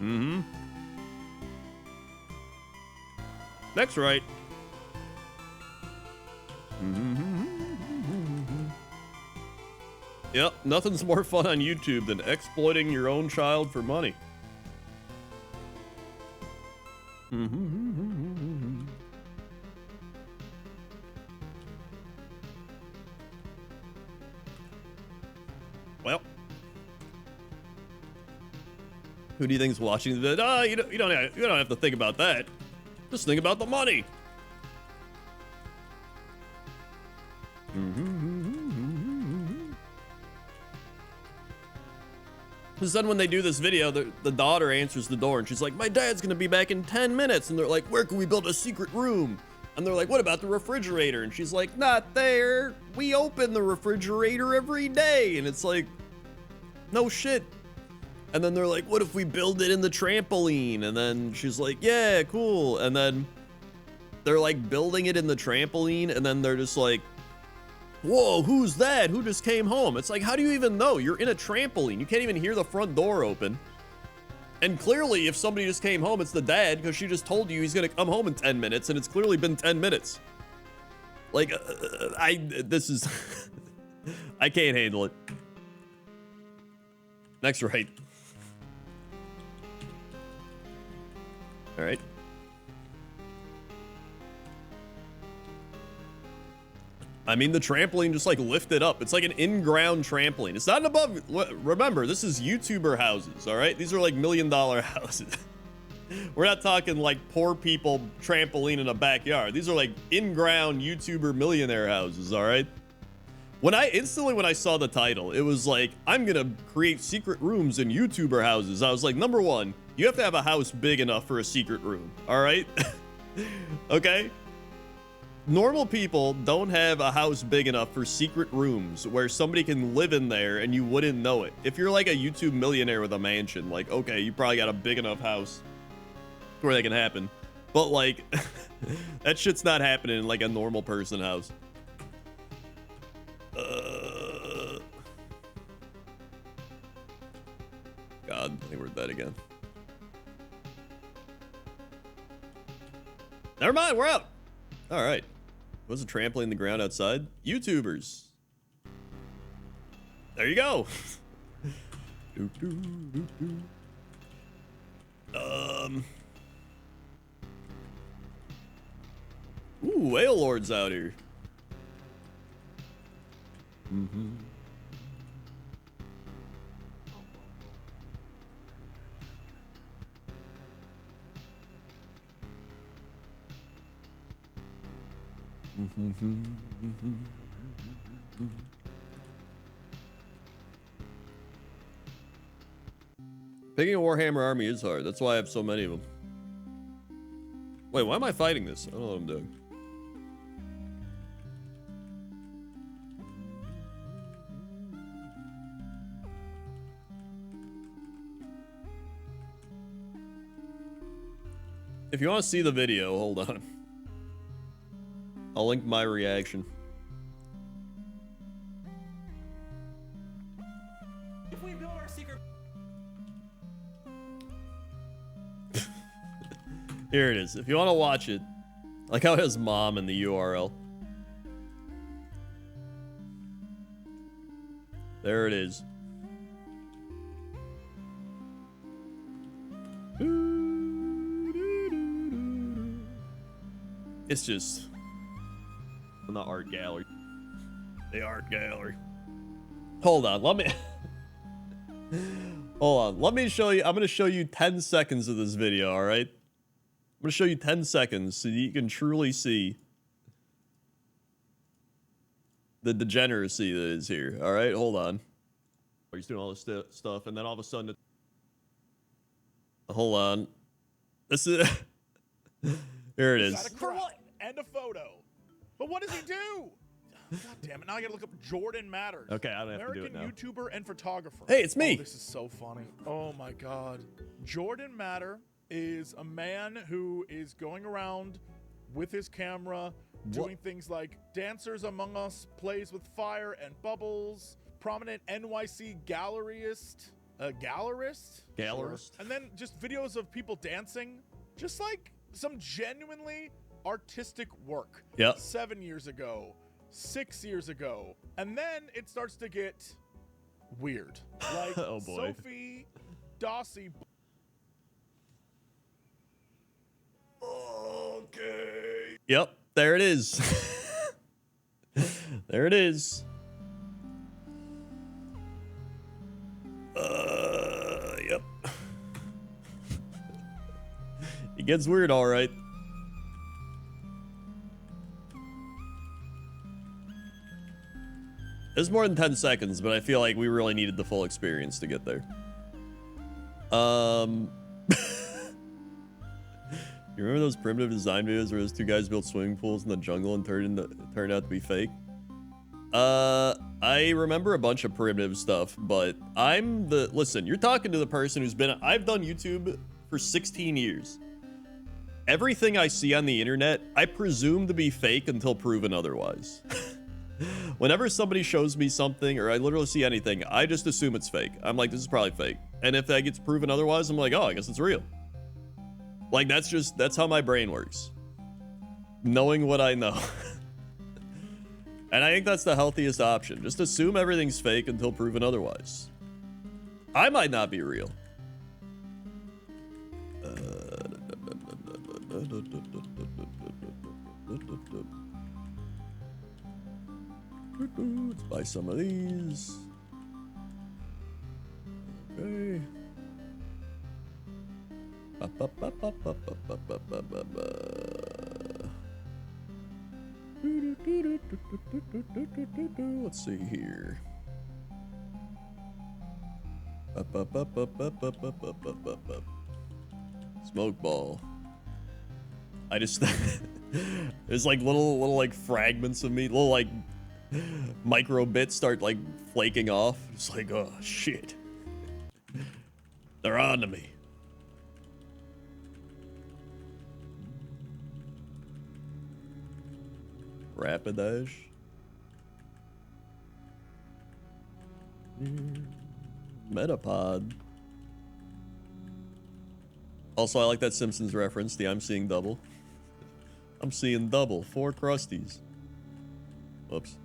Mm-hmm. That's right. Yep, nothing's more fun on YouTube than exploiting your own child for money. Well, who do you think's watching the? You don't have to think about that. Just think about the money. Because then when they do this video, the daughter answers the door and she's like, my dad's gonna be back in 10 minutes. And they're like, where can we build a secret room? And they're like, what about the refrigerator? And she's like, not there. We open the refrigerator every day. And it's like, no shit. And then they're like, what if we build it in the trampoline? And then she's like, yeah, cool. And then they're like building it in the trampoline. And then they're just like, whoa, who's that? Who just came home? It's like, how do you even know? You're in a trampoline. You can't even hear the front door open. And clearly, if somebody just came home, it's the dad, because she just told you he's going to come home in 10 minutes. And it's clearly been 10 minutes. Like, this is, I can't handle it. Next, right. All right. I mean, the trampoline just like lifted up. It's like an in-ground trampoline. It's not an above. Remember, this is YouTuber houses, all right? These are like $1 million houses. We're not talking like poor people trampoline in a backyard. These are like in-ground YouTuber millionaire houses, all right? When I saw the title, it was like, I'm gonna create secret rooms in YouTuber houses. I was like, number one, you have to have a house big enough for a secret room, all right? Okay? Normal people don't have a house big enough for secret rooms where somebody can live in there and you wouldn't know it. If you're like a YouTube millionaire with a mansion, like, okay, you probably got a big enough house where that can happen. But like, that shit's not happening in like a normal person house. God, I think we're dead again. Never mind, we're out. All right. Was a trampoline in the ground outside? YouTubers. There you go. Ooh, whale lords out here. Picking a Warhammer army is hard. That's why I have so many of them. Wait, why am I fighting this? I don't know what I'm doing. If you want to see the video, hold on. I'll link my reaction. If we build our secret... Here it is. If you want to watch it, like how it has mom in the URL. There it is. It's just in the art gallery. The art gallery. Hold on, let me hold on. Let me show you. I'm gonna show you 10 seconds of this video, all right? I'm gonna show you 10 seconds so you can truly see the degeneracy that is here. All right, hold on. He's doing all this stuff, and then all of a sudden, hold on. This is Here it Is that is. a For crap? what? And a photo. But what does he do? God damn it! Now I gotta look up Jordan Matters. Okay, I don't have to do it American now. YouTuber and photographer. Hey, it's me. Oh, this is so funny. Oh my god. Jordan Matter is a man who is going around with his camera, doing things like Dancers Among Us, plays with fire and bubbles, prominent NYC gallerist. Gallerist? Gallerist? And then just videos of people dancing, just like some genuinely artistic work. Yep. 7 years ago, 6 years ago. And then it starts to get weird. Like Oh, boy. Sophie Dossie. Okay. Yep, there it is. There it is. Yep. It gets weird, all right. It's more than 10 seconds, but I feel like we really needed the full experience to get there. You remember those primitive design videos where those two guys built swimming pools in the jungle and turned out to be fake? I remember a bunch of primitive stuff, but listen, you're talking to the person who's I've done YouTube for 16 years. Everything I see on the internet, I presume to be fake until proven otherwise. Whenever somebody shows me something, or I literally see anything, I just assume it's fake. I'm like, this is probably fake. And if that gets proven otherwise, I'm like, oh, I guess it's real. Like, that's how my brain works. Knowing what I know. And I think that's the healthiest option. Just assume everything's fake until proven otherwise. I might not be real. Let's buy some of these. Okay. Let's see here. Smoke ball. I just there's like little like fragments of me, little like micro bits start like flaking off. It's like, oh shit. They're on to me. Rapidash. Metapod. Also, I like that Simpsons reference, the I'm seeing double. I'm seeing double. 4 Krusties. Whoops.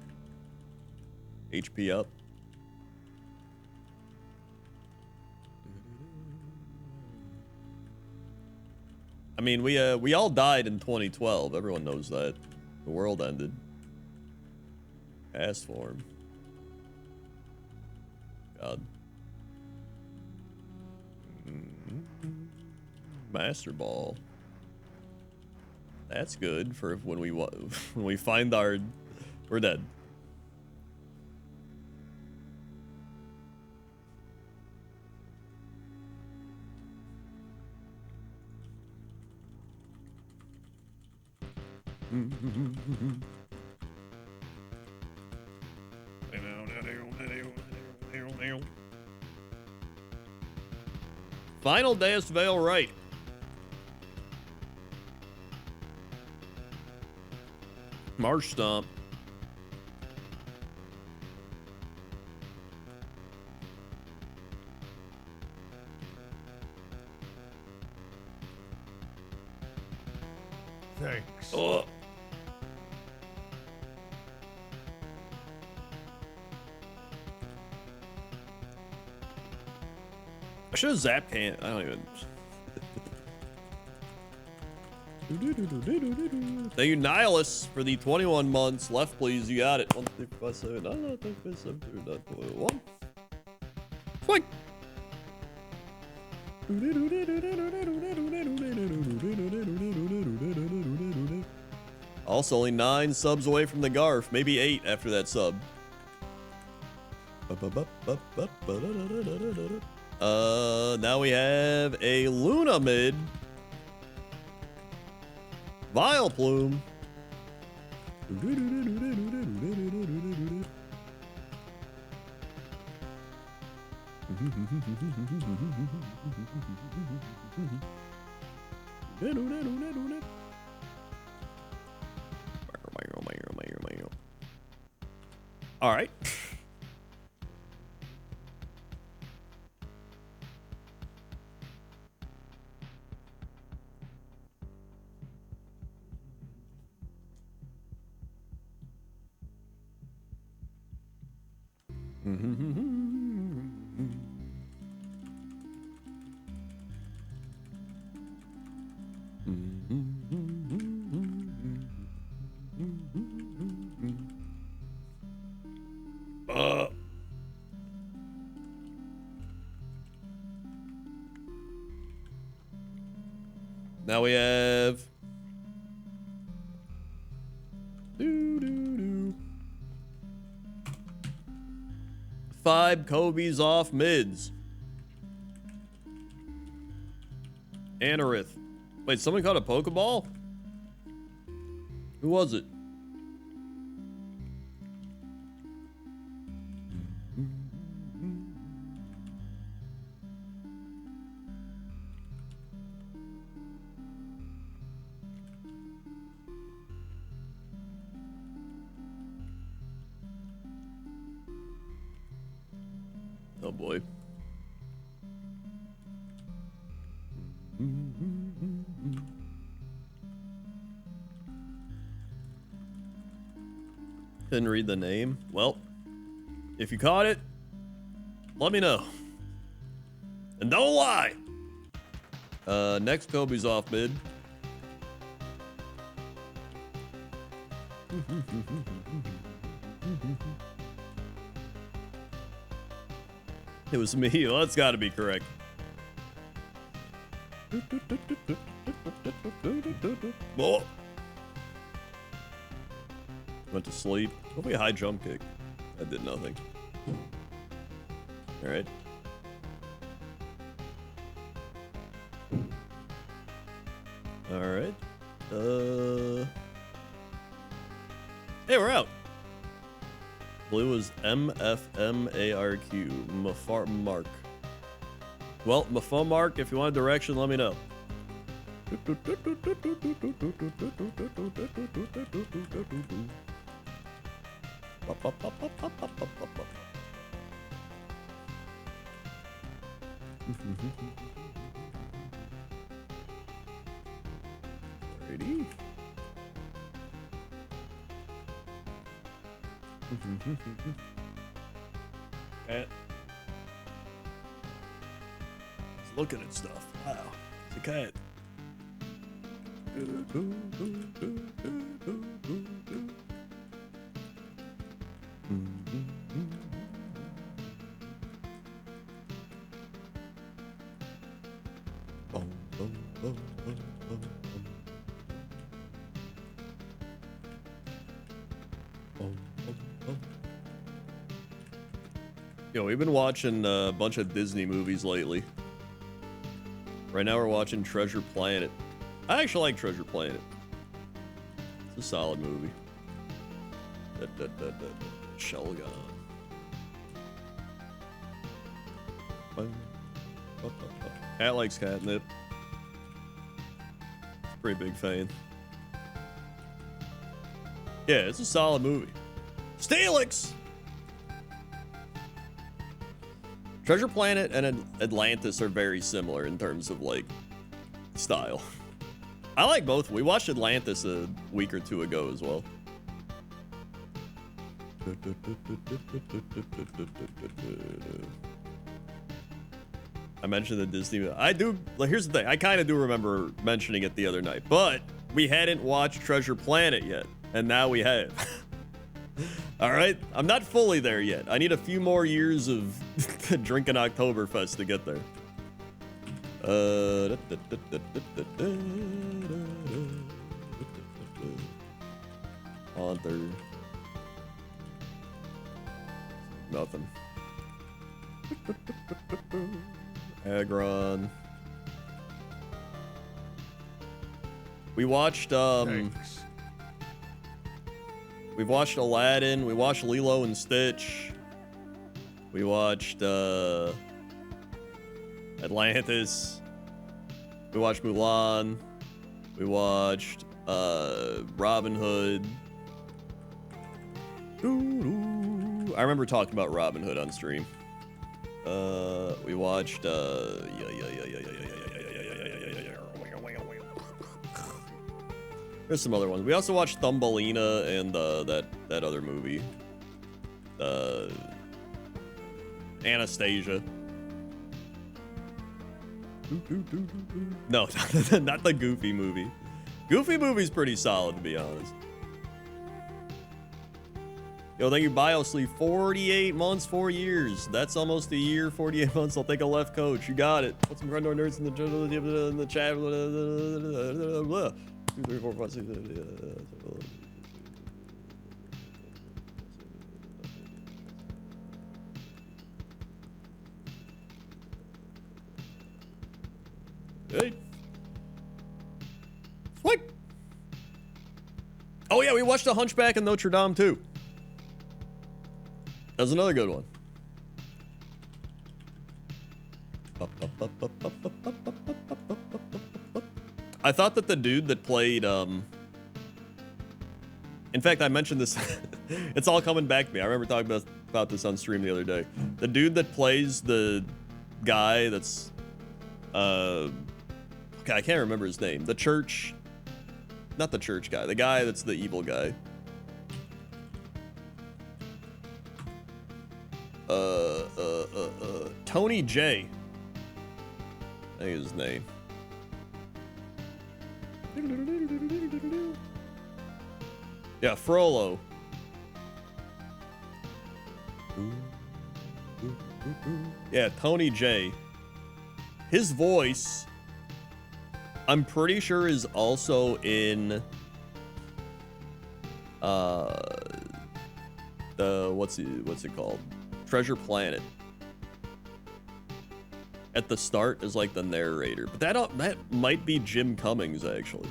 HP up. I mean, we all died in 2012. Everyone knows that. The world ended. Ass form. God. Master ball. That's good for when we find we're dead. Final Deus Vale right. Marsh Stomp. Thanks. Oh. I should have zapped can. I don't even. Thank you, Nihilus, for the 21 months. Left, please. You got it. 1, 3, 4, 5, 7. No, no, 3, 4, 7, 2, 9, 1. Swing. Also, only 9 subs away from the Garf. Maybe 8 after that sub. Now we have a Luna mid. Vile Plume. All right. Now we have 5 Kobe's off mids. Anorith. Wait, someone caught a Pokeball? Who was it? Oh boy. Couldn't read the name. Well, if you caught it, let me know. And don't lie. Next Kobe's off mid. It was me. Well, that's got to be correct. Oh. Went to sleep. Hopefully a high jump kick. That did nothing. All right. All right. Hey, we're out. Blue is MFMARQ. Mark. Well, Mark, if you want a direction, let me know. Alrighty. Cat. He's looking at stuff. Wow. It's a cat. Yo, we've been watching a bunch of Disney movies lately. Right now we're watching Treasure Planet. I actually like Treasure Planet. It's a solid movie. Shell gun. Cat likes catnip. Pretty big fan. Yeah, it's a solid movie. Steelix! Treasure Planet and Atlantis are very similar in terms of, like, style. I like both. We watched Atlantis a week or two ago as well. I mentioned the Disney. I do. Like, here's the thing. I kind of do remember mentioning it the other night, but we hadn't watched Treasure Planet yet, and now we have. All right, I'm not fully there yet. I need a few more years of drinking Oktoberfest to get there. Haunter. Nothing. Agron. We watched Thanks. we've watched Aladdin. We watched Lilo and Stitch. We watched Atlantis. We watched Mulan. We watched Robin Hood. I remember talking about Robin Hood on stream. We watched there's some other ones. We also watched Thumbelina and that other movie. Anastasia. No, not the Goofy movie. Goofy movie's pretty solid, to be honest. Yo, thank you, BioSleep. 48 months, 4 years. That's almost a year, 48 months. I'll take a left coach. You got it. Put some Grundor nerds in the chat. 2, 3, 4, 5, 6. Hey. What? Oh yeah, we watched The Hunchback in Notre Dame too. That was another good one. I thought that the dude that played, in fact, I mentioned this. It's all coming back to me. I remember talking about this on stream the other day. The dude that plays the guy that's, okay, I can't remember his name. The church, not the church guy. The guy that's the evil guy. Tony J. I think is his name. Yeah, Frollo. Yeah, Tony J. His voice, I'm pretty sure, is also in the what's it called? Treasure Planet. At the start is like the narrator, but that might be Jim Cummings actually.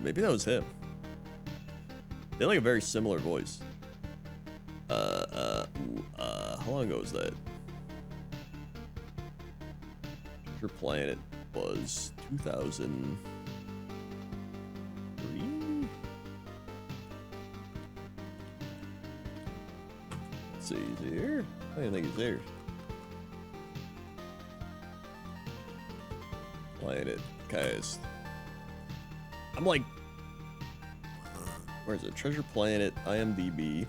Maybe that was him. They have like a very similar voice. How long ago was that? Treasure Planet was 2003. Let's see, is he here? I didn't think he's there. Planet cast. I'm like, where is it? Treasure Planet, IMDb.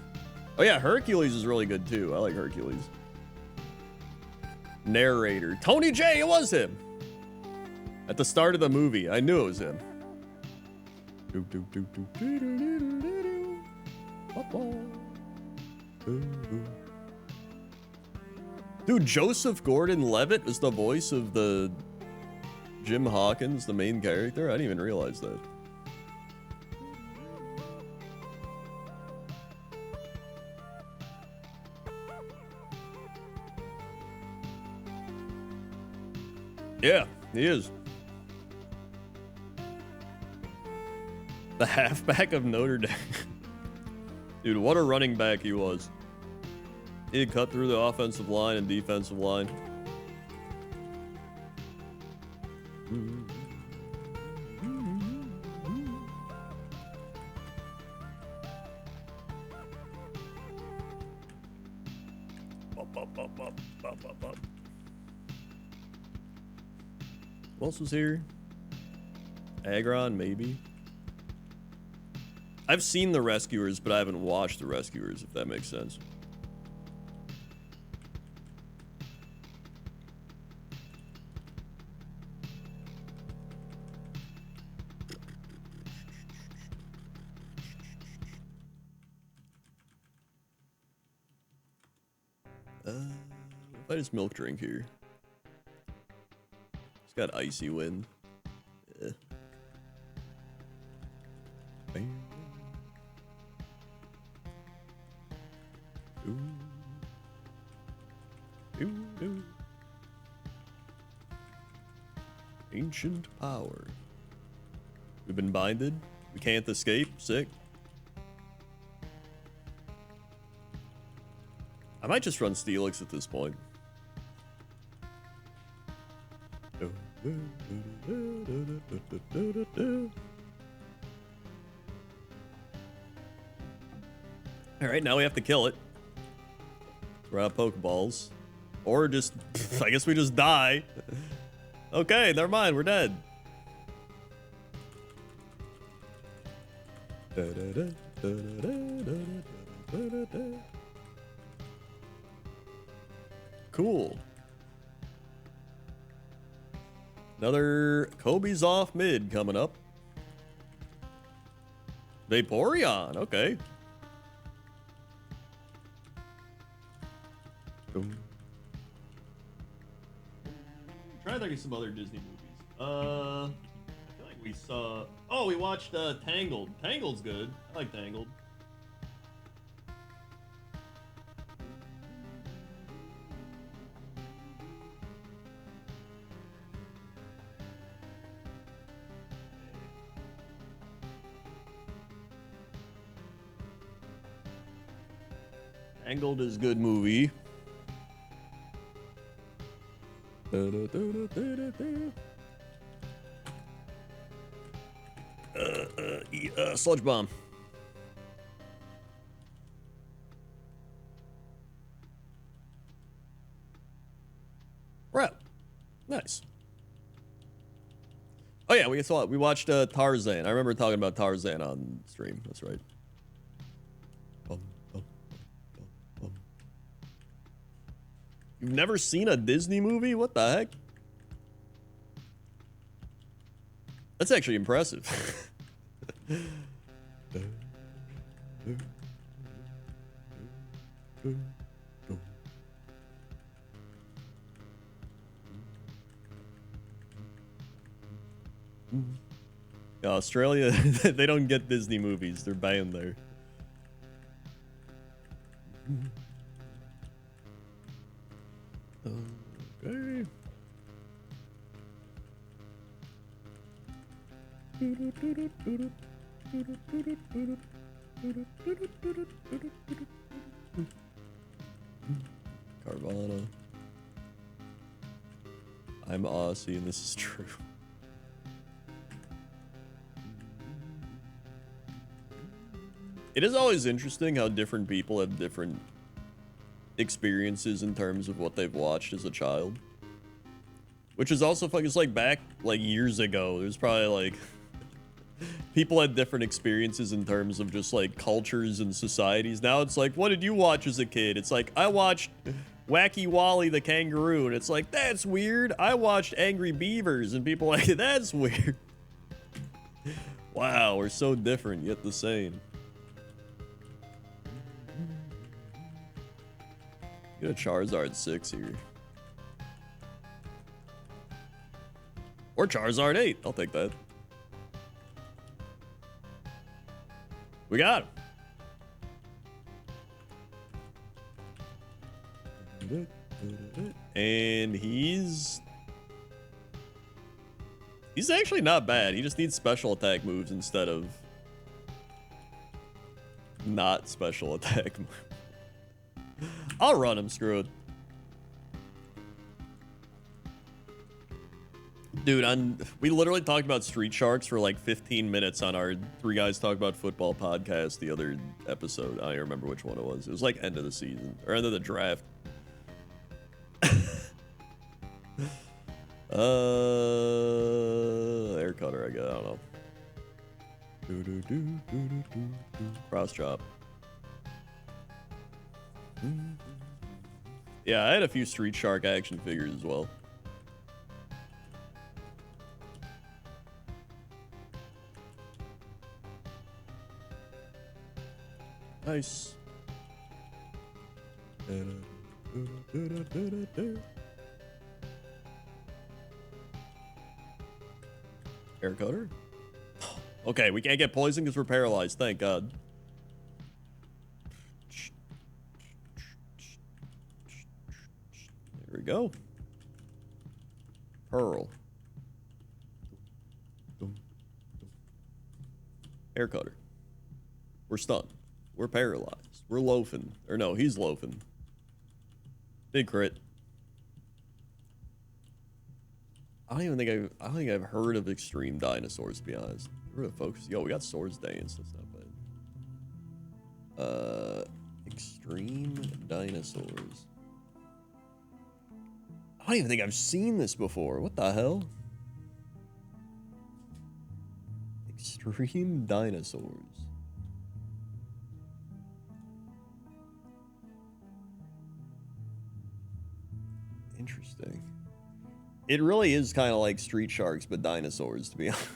Oh yeah, Hercules is really good too. I like Hercules. Narrator, Tony J. It was him. At the start of the movie, I knew it was him. Dude, Joseph Gordon-Levitt is the voice of the Jim Hawkins, the main character. I didn't even realize that. Yeah, he is. The halfback of Notre Dame. Dude, what a running back he was. He had cut through the offensive line and defensive line. Who else was here? Agron, maybe. I've seen The Rescuers, but I haven't watched The Rescuers, if that makes sense. If I just milk drink here. It's got icy wind. Yeah. Ancient power. We've been binded. We can't escape. Sick. I might just run Steelix at this point. Alright, now we have to kill it. We're out of Pokeballs. Or just, I guess we just die. Okay, never mind, we're dead. Cool. Another Kobe's off mid coming up. Vaporeon, okay. Try to think of some other Disney movies. I feel like we saw. Oh, we watched Tangled. Tangled's good. I like Tangled. Tangled is a good movie. Sludge bomb. Right. Nice. Oh yeah, we watched Tarzan. I remember talking about Tarzan on stream. That's right. You've never seen a Disney movie? What the heck? That's actually impressive. Yeah, Australia, they don't get Disney movies. They're banned there. Okay. Carvana. I'm Aussie and this is true. It is always interesting how different people have different experiences in terms of what they've watched as a child. Which is also fucking, it's like back like years ago, there's probably like people had different experiences in terms of just like cultures and societies. Now it's like, what did you watch as a kid? It's like, I watched Wacky Wally the Kangaroo, and it's like, that's weird. I watched Angry Beavers, and people are like, that's weird. Wow, we're so different yet the same. Get a Charizard 6 here. Or Charizard 8. I'll take that. We got him. And he's actually not bad. He just needs special attack moves instead of not special attack moves. I'll run him, screw it. Dude, we literally talked about Street Sharks for like 15 minutes on our Three Guys Talk About Football podcast the other episode. I don't even remember which one it was. It was like end of the season, or end of the draft. Air cutter, I guess. I don't know. Cross chop. Yeah, I had a few Street Shark action figures as well. Nice. Air cutter? Okay, we can't get poisoned because we're paralyzed. Thank God. There we go. Pearl. Hair cutter. We're stunned. We're paralyzed. We're loafing. Or no, he's loafing. Big crit. I don't think I've heard of extreme dinosaurs, to be honest. We're gonna focus. Yo, we got swords dance. That's not bad. Extreme dinosaurs. I don't even think I've seen this before. What the hell? Extreme dinosaurs. Interesting. It really is kind of like Street Sharks, but dinosaurs, to be honest.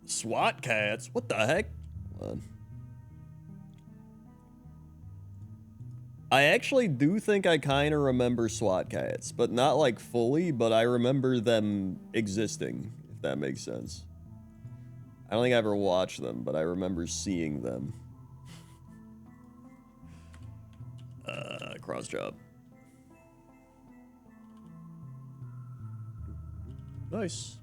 SWAT cats? What the heck? Hold on. I actually do think I kind of remember SWAT cats, but not like fully, but I remember them existing, if that makes sense. I don't think I ever watched them, but I remember seeing them. Cross job. Nice.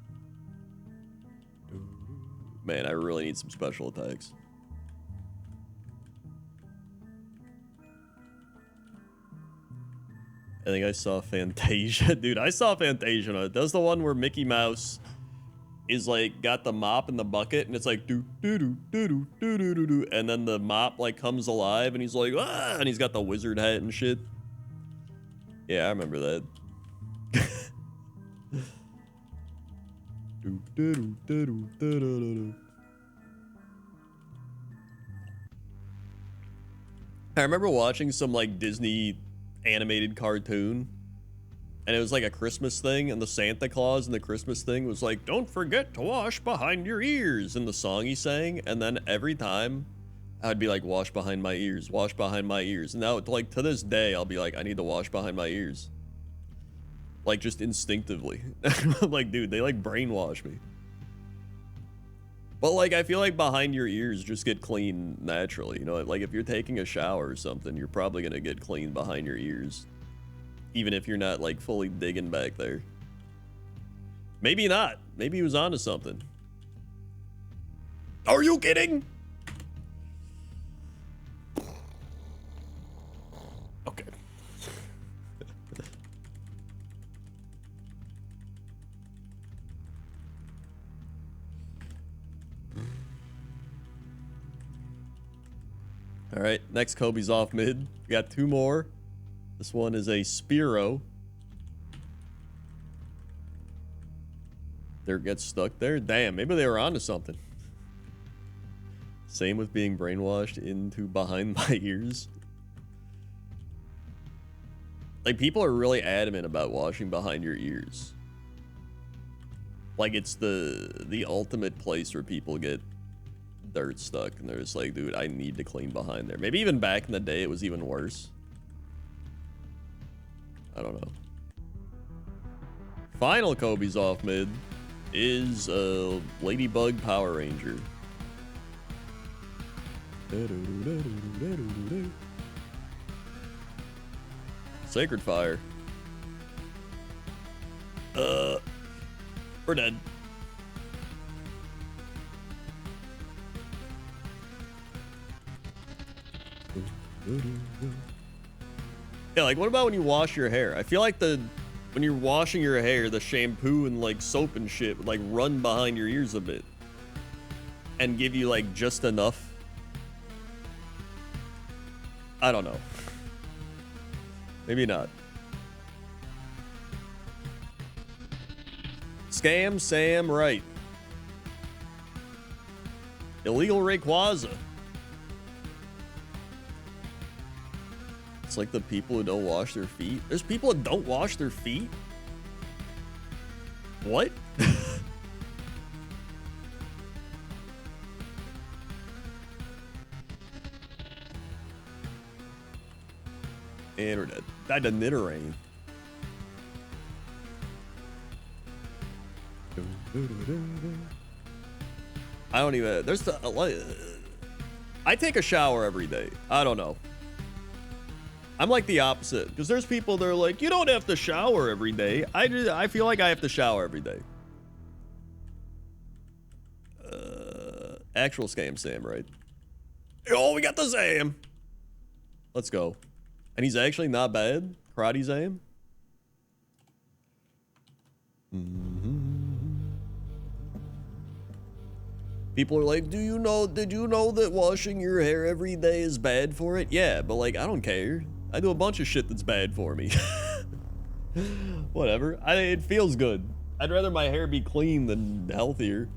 Man, I really need some special attacks. I think I saw Fantasia. Dude, I saw Fantasia. That's the one where Mickey Mouse is like got the mop in the bucket and it's like doo doo doo doo doo doo doo doo doo, and then the mop like comes alive and he's like ah, and he's got the wizard hat and shit. Yeah, I remember that. Doo doo doo doo doo doo doo doo. I remember watching some like Disney animated cartoon, and it was like a Christmas thing, and the Santa Claus in the Christmas thing was like, don't forget to wash behind your ears, in the song he sang. And then every time I'd be like, wash behind my ears, wash behind my ears. And now like to this day I'll be like, I need to wash behind my ears, like just instinctively. I'm like, dude, they like brainwash me. But like I feel like behind your ears just get clean naturally, you know, like if you're taking a shower or something, you're probably gonna get clean behind your ears, even if you're not like fully digging back there. Maybe not. Maybe he was onto something. Are you kidding? Okay. All right, next Kobe's off mid. We got two more. This one is a Spearow. There gets stuck there. Damn, maybe they were onto something. Same with being brainwashed into behind my ears. Like, people are really adamant about washing behind your ears. Like, it's the ultimate place where people get dirt stuck, and they're just like, dude, I need to clean behind there. Maybe even back in the day it was even worse. I don't know. Final Kobe's off mid is Ladybug Power Ranger. Sacred Fire. We're dead. Yeah, like what about when you wash your hair? I feel like when you're washing your hair, the shampoo and like soap and shit would like run behind your ears a bit and give you like just enough. I don't know. Maybe not. Scam Sam right. Illegal Rayquaza. It's like the people who don't wash their feet. There's people that don't wash their feet? What? Internet. Died to Nidoran. I don't even. There's the. I take a shower every day. I don't know. I'm like the opposite, because there's people that are like, you don't have to shower every day. I feel like I have to shower every day. actual scam Sam, right? Oh, we got the Sam. Let's go. And he's actually not bad. Karate Sam. People are like, did you know that washing your hair every day is bad for it? Yeah, but like, I don't care. I do a bunch of shit that's bad for me. Whatever. It feels good. I'd rather my hair be clean than healthier.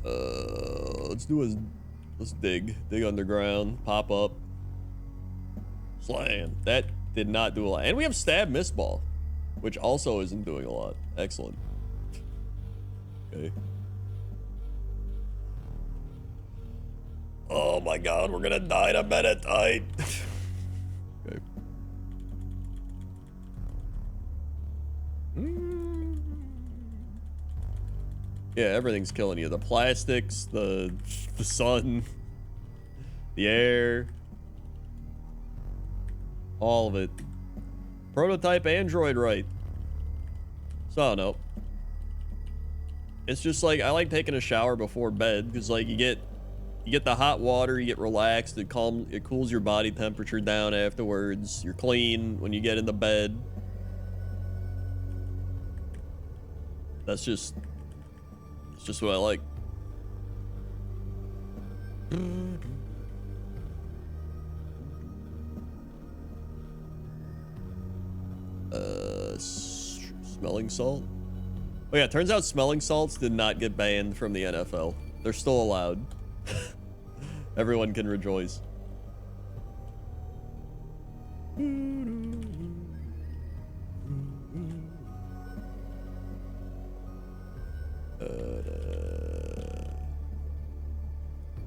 Let's dig underground, pop up, slam. That did not do a lot. And we have stab miss ball, which also isn't doing a lot. Excellent. Okay. Oh my god, we're gonna die in a minute. Okay. Yeah, everything's killing you. The plastics, the sun, the air, all of it. Prototype Android, right? So, no. It's just like, I like taking a shower before bed because like you get the hot water, you get relaxed, it cools your body temperature down afterwards. You're clean when you get into bed. It's just what I like. Smelling salt? Oh yeah, turns out smelling salts did not get banned from the NFL. They're still allowed. Everyone can rejoice.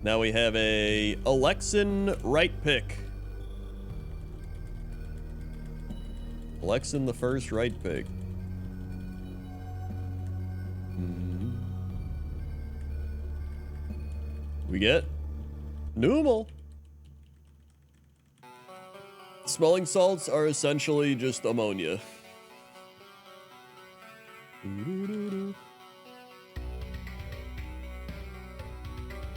Now we have a Alexin right pick. Alexin the first right pick. We get Numal. Smelling salts are essentially just ammonia.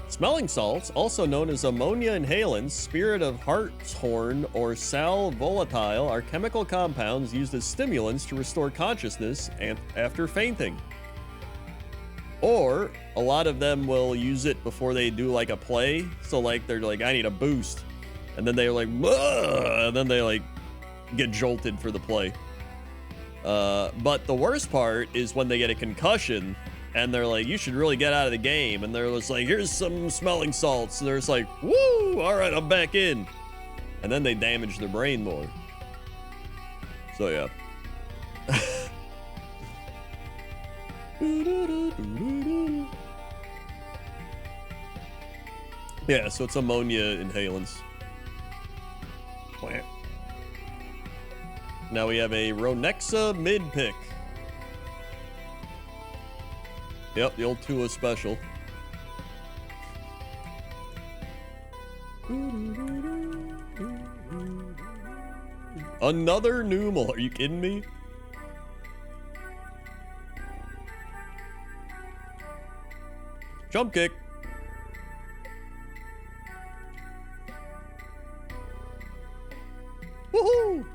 Smelling salts, also known as ammonia inhalants, spirit of hartshorn, or sal volatile, are chemical compounds used as stimulants to restore consciousness after fainting. Or a lot of them will use it before they do like a play. So like they're like, I need a boost, and then they're like, whoa, and then they like get jolted for the play. But the worst part is when they get a concussion and they're like, you should really get out of the game, and they're just like, here's some smelling salts, and they're just like, woo, all right, I'm back in, and then they damage their brain more. So yeah. Yeah, so it's ammonia inhalants. Now we have a Ronexa mid pick. Yep, the old Tua special. Another Numal, are you kidding me? Jump kick. Woohoo!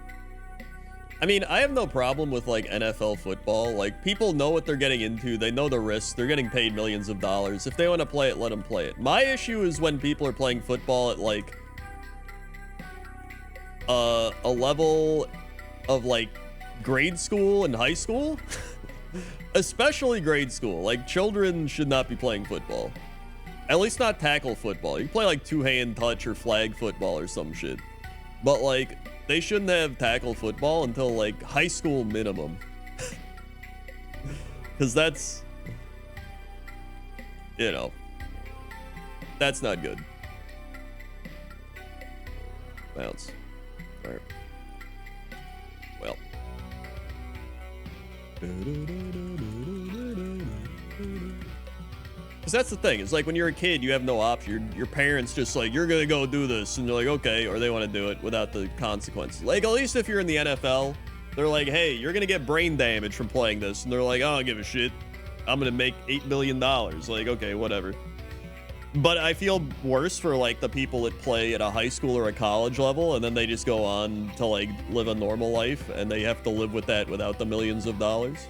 I mean, I have no problem with like NFL football. Like, people know what they're getting into. They know the risks. They're getting paid millions of dollars. If they want to play it, let them play it. My issue is when people are playing football at like a level of like grade school and high school. Especially grade school. Like, children should not be playing football. At least not tackle football. You can play like two-hand touch or flag football or some shit. But like, they shouldn't have tackle football until like high school minimum. Because that's, you know, that's not good. Bounce. All right. Well. Because that's the thing. It's like when you're a kid, you have no option. Your parents just like, you're going to go do this. And you're like, okay. Or they want to do it without the consequences. Like, at least if you're in the NFL, they're like, hey, you're going to get brain damage from playing this. And they're like, I don't give a shit. I'm gonna make $8 million. Like, okay, whatever. But I feel worse for like the people that play at a high school or a college level, and then they just go on to like live a normal life, and they have to live with that without the millions of dollars.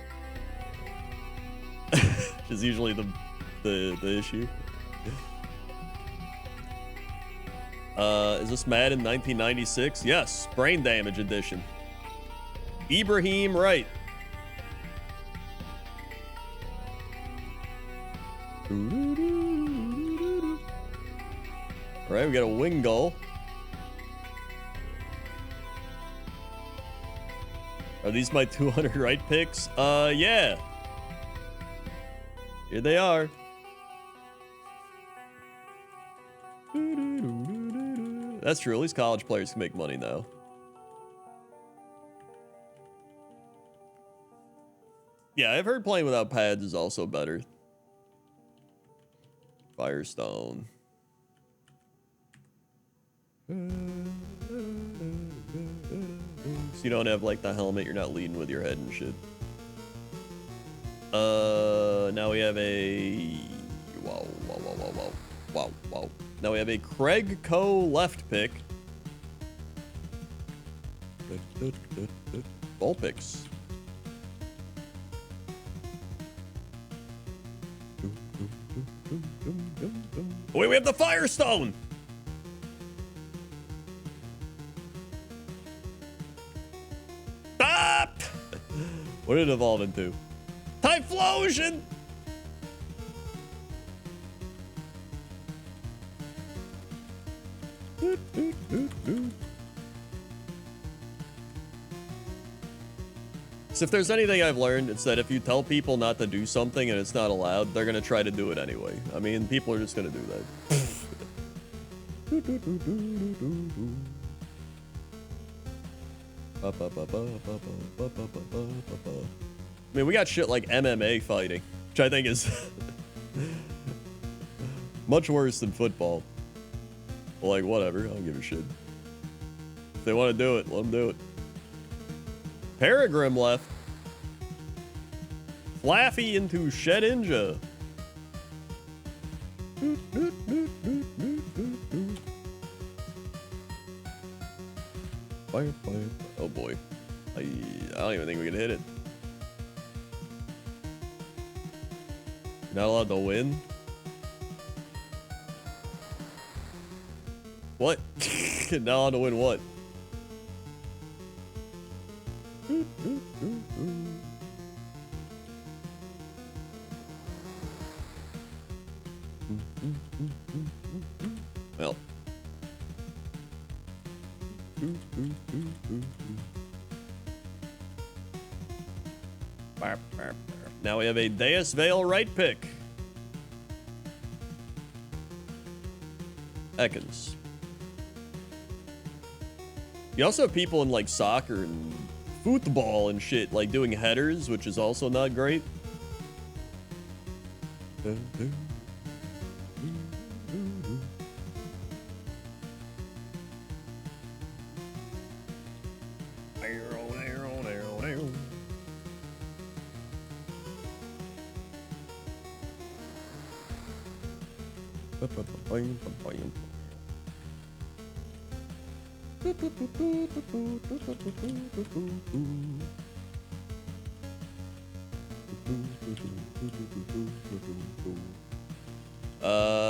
Which is usually the issue. Is this Madden 1996? Yes, brain damage edition. Ibrahim Wright. All right, we got a wing goal. Are these my 200 right picks? Yeah. Here they are. That's true. At least college players can make money now. Yeah, I've heard playing without pads is also better. Firestone. So you don't have like the helmet, you're not leading with your head and shit. Now we have a wow. Now we have a Craig Coe left pick. Ball picks. Wait, we have the Firestone. Stop! What did it evolve into? Typhlosion! So if there's anything I've learned, it's that if you tell people not to do something and it's not allowed, they're gonna try to do it anyway. I mean, people are just gonna do that. I mean, we got shit like MMA fighting, which I think is much worse than football. But like, whatever, I don't give a shit. If they want to do it, let them do it. Peregrine left. Flaffy into Shedinja. Fire. Oh boy. I don't even think we can hit it. Not allowed to win? What? Not allowed to win what? Well. Now we have a Deus Vale right pick. Ekans. You also have people in like soccer and football and shit like doing headers, which is also not great.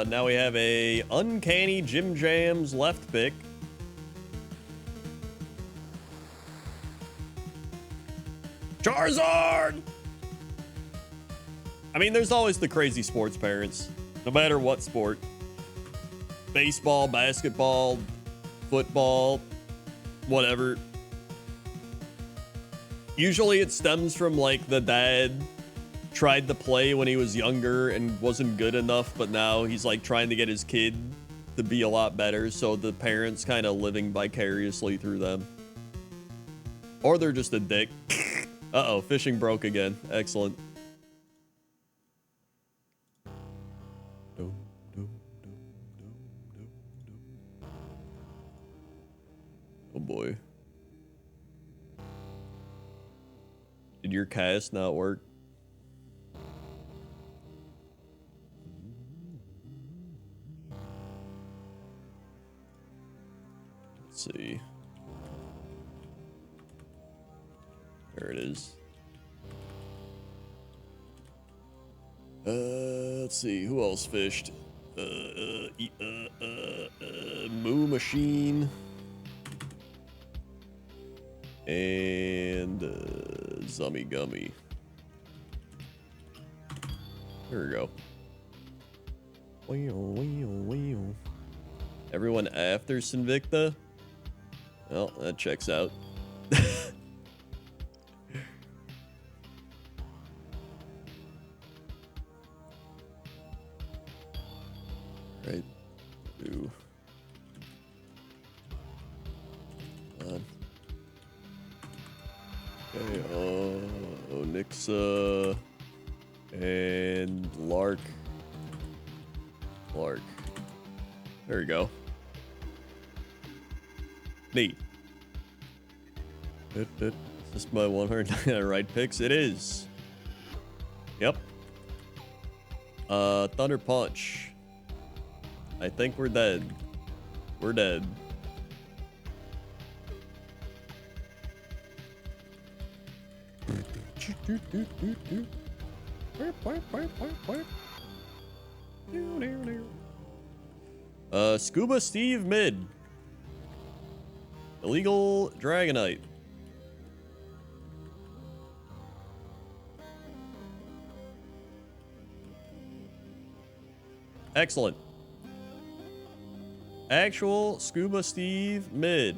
Now we have a Uncanny Jim Jams left pick. Charizard! I mean, there's always the crazy sports parents, no matter what sport. Baseball, basketball, football, whatever. Usually it stems from like the dad tried to play when he was younger and wasn't good enough, but now he's like trying to get his kid to be a lot better, so the parents kind of living vicariously through them. Or they're just a dick. Uh-oh, fishing broke again. Excellent. Oh boy. Did your cast not work? Let's see. There it is. Let's see. Who else fished? Moo Machine. And Zummy Gummy. There we go. Everyone after Sinvicta? Well, that checks out. Right. Ooh. Okay, Onyxa and Lark. There we go. Neat. Is this my 199 right picks? It is. Yep. Thunder Punch. I think we're dead. We're dead. Scuba Steve mid. Illegal Dragonite. Excellent. Actual Scuba Steve mid.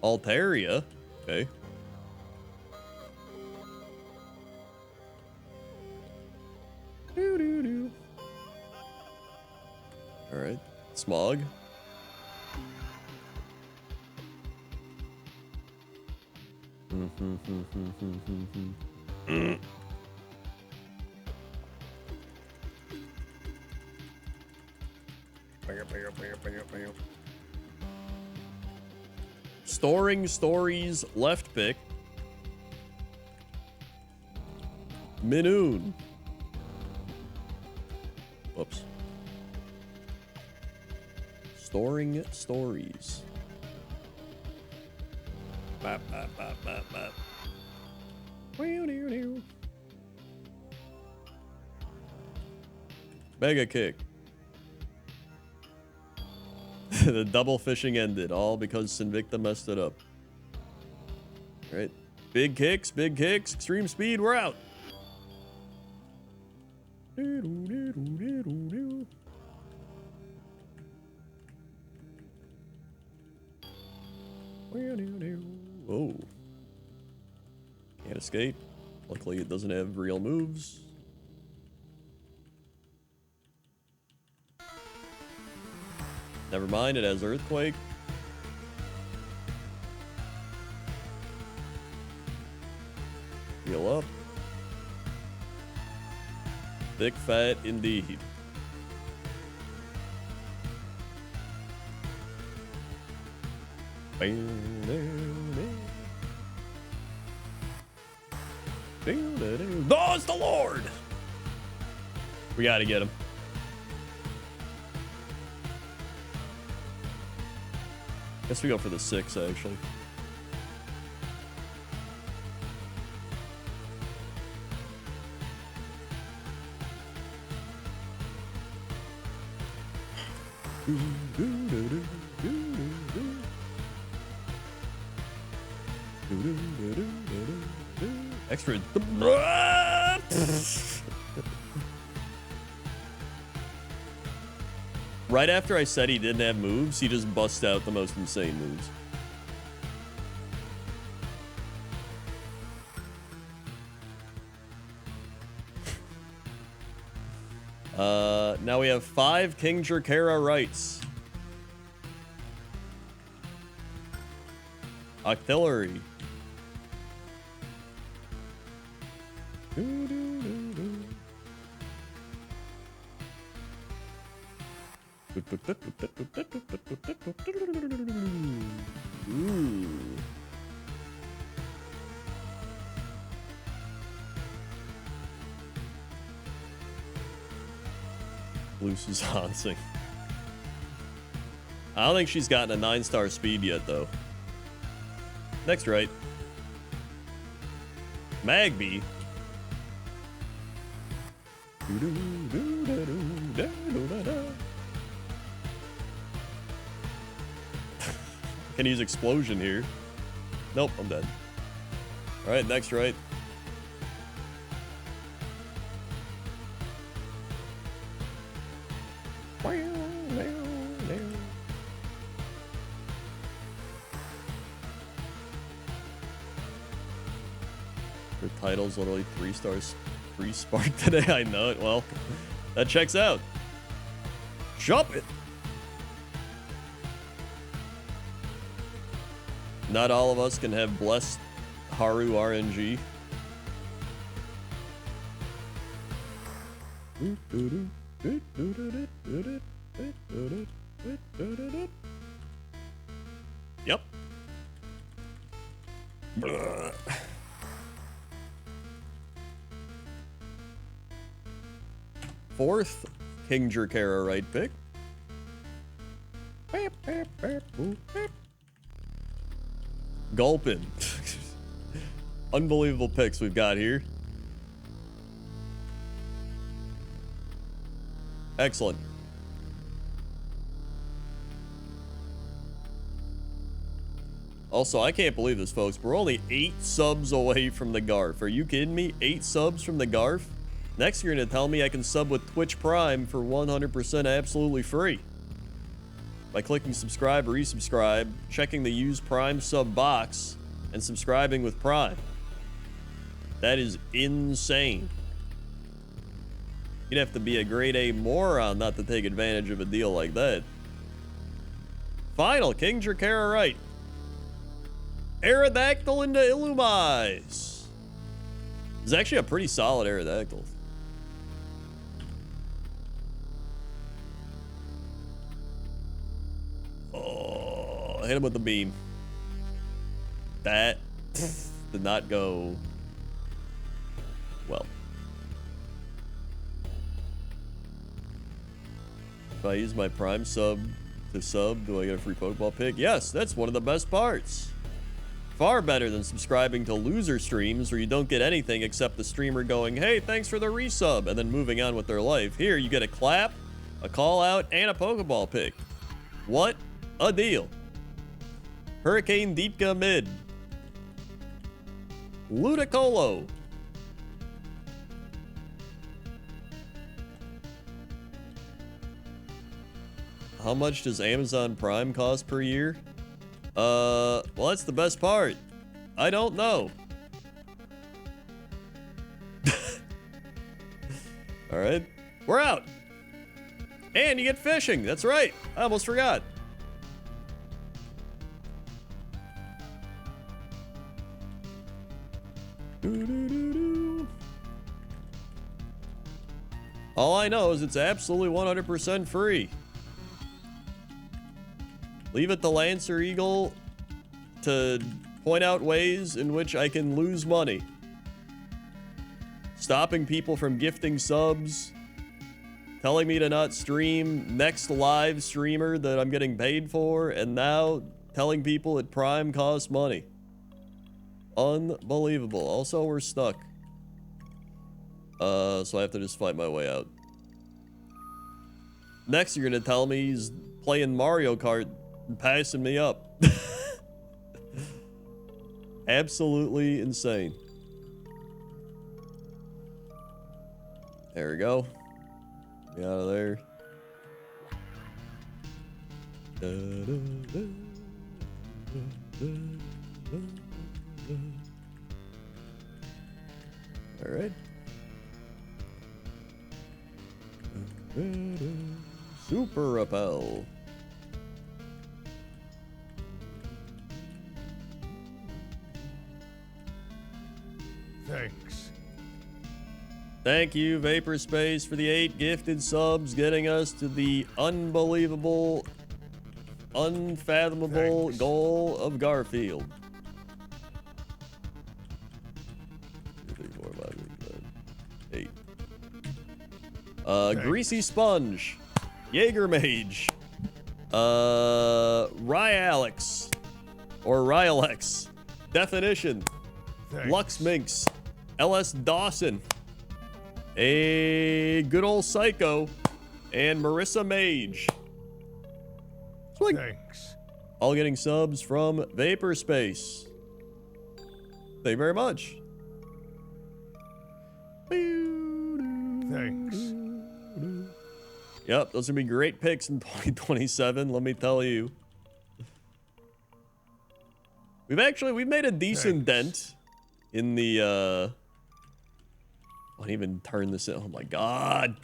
Altaria. Okay. All right. Smog. Storing Stories left pick. Minoon. Whoops. Storing Stories. Bap, bap, bap, bap, bap. Mega Kick. The double fishing ended, all because Sinvicta messed it up. All right. Big kicks, extreme speed, we're out. Oh. Can't escape. Luckily, it doesn't have real moves. Never mind, it has Earthquake. Heal up. Thick fat indeed. Oh, it's the Lord! We gotta get him. Guess we go for the 6, actually. Extra. Right after I said he didn't have moves, he just busts out the most insane moves. Now we have 5 King Jerkera rights. Octillery. Ooh. Lucy's haunting. I don't think she's gotten a 9-star speed yet, though. Next right. Magby. Can use explosion here. Nope, I'm dead. All right, next right. The title's literally 3 stars, 3 spark today. I know it. Well, that checks out. Shop it. Not all of us can have blessed Haru RNG. Yep. Blah. Fourth King Jerkara right pick. Gulpin. Unbelievable picks we've got here. Excellent. Also, I can't believe this, folks. We're only 8 subs away from the Garf. Are you kidding me? 8 subs from the Garf? Next, you're going to tell me I can sub with Twitch Prime for 100% absolutely free. By clicking subscribe or resubscribe, checking the use Prime sub box, and subscribing with Prime. That is insane. You'd have to be a grade A moron not to take advantage of a deal like that. Final, King Jerkara right. Aerodactyl into Illumise. It's actually a pretty solid Aerodactyl. Oh, hit him with the beam. That did not go well. If I use my Prime sub to sub, do I get a free Pokeball pick? Yes, that's one of the best parts. Far better than subscribing to loser streams where you don't get anything except the streamer going, hey, thanks for the resub, and then moving on with their life. Here, you get a clap, a call out, and a Pokeball pick. What a deal. Hurricane Deepka mid. Ludicolo. How much does Amazon Prime cost per year? Well, that's the best part. I don't know. All right, we're out. And you get fishing. That's right. I almost forgot. All I know is it's absolutely 100% free. Leave it to Lancer Eagle to point out ways in which I can lose money. Stopping people from gifting subs. Telling me to not stream next live streamer that I'm getting paid for. And now telling people that Prime costs money. Unbelievable. Also, we're stuck. So I have to just fight my way out. Next, you're going to tell me he's playing Mario Kart and passing me up. Absolutely insane. There we go. Get out of there. All right. Super Repel. Thanks. Thank you, Vaporspace, for the 8 gifted subs, getting us to the unbelievable, unfathomable Thanks. goal of Garfield. 2, 3, 4, 5, 6, 7, 8. Greasy Sponge, Jaeger Mage, Ryalex, or Ryalex, Definition, Lux Minx, LS Dawson, a good old Psycho, and Marissa Mage. Swing. Thanks. All getting subs from Vapor Space. Thank you very much. Thanks. Yep, those are gonna be great picks in 2027, let me tell you. We've made a decent dent in the I didn't even turn this in. Oh my god.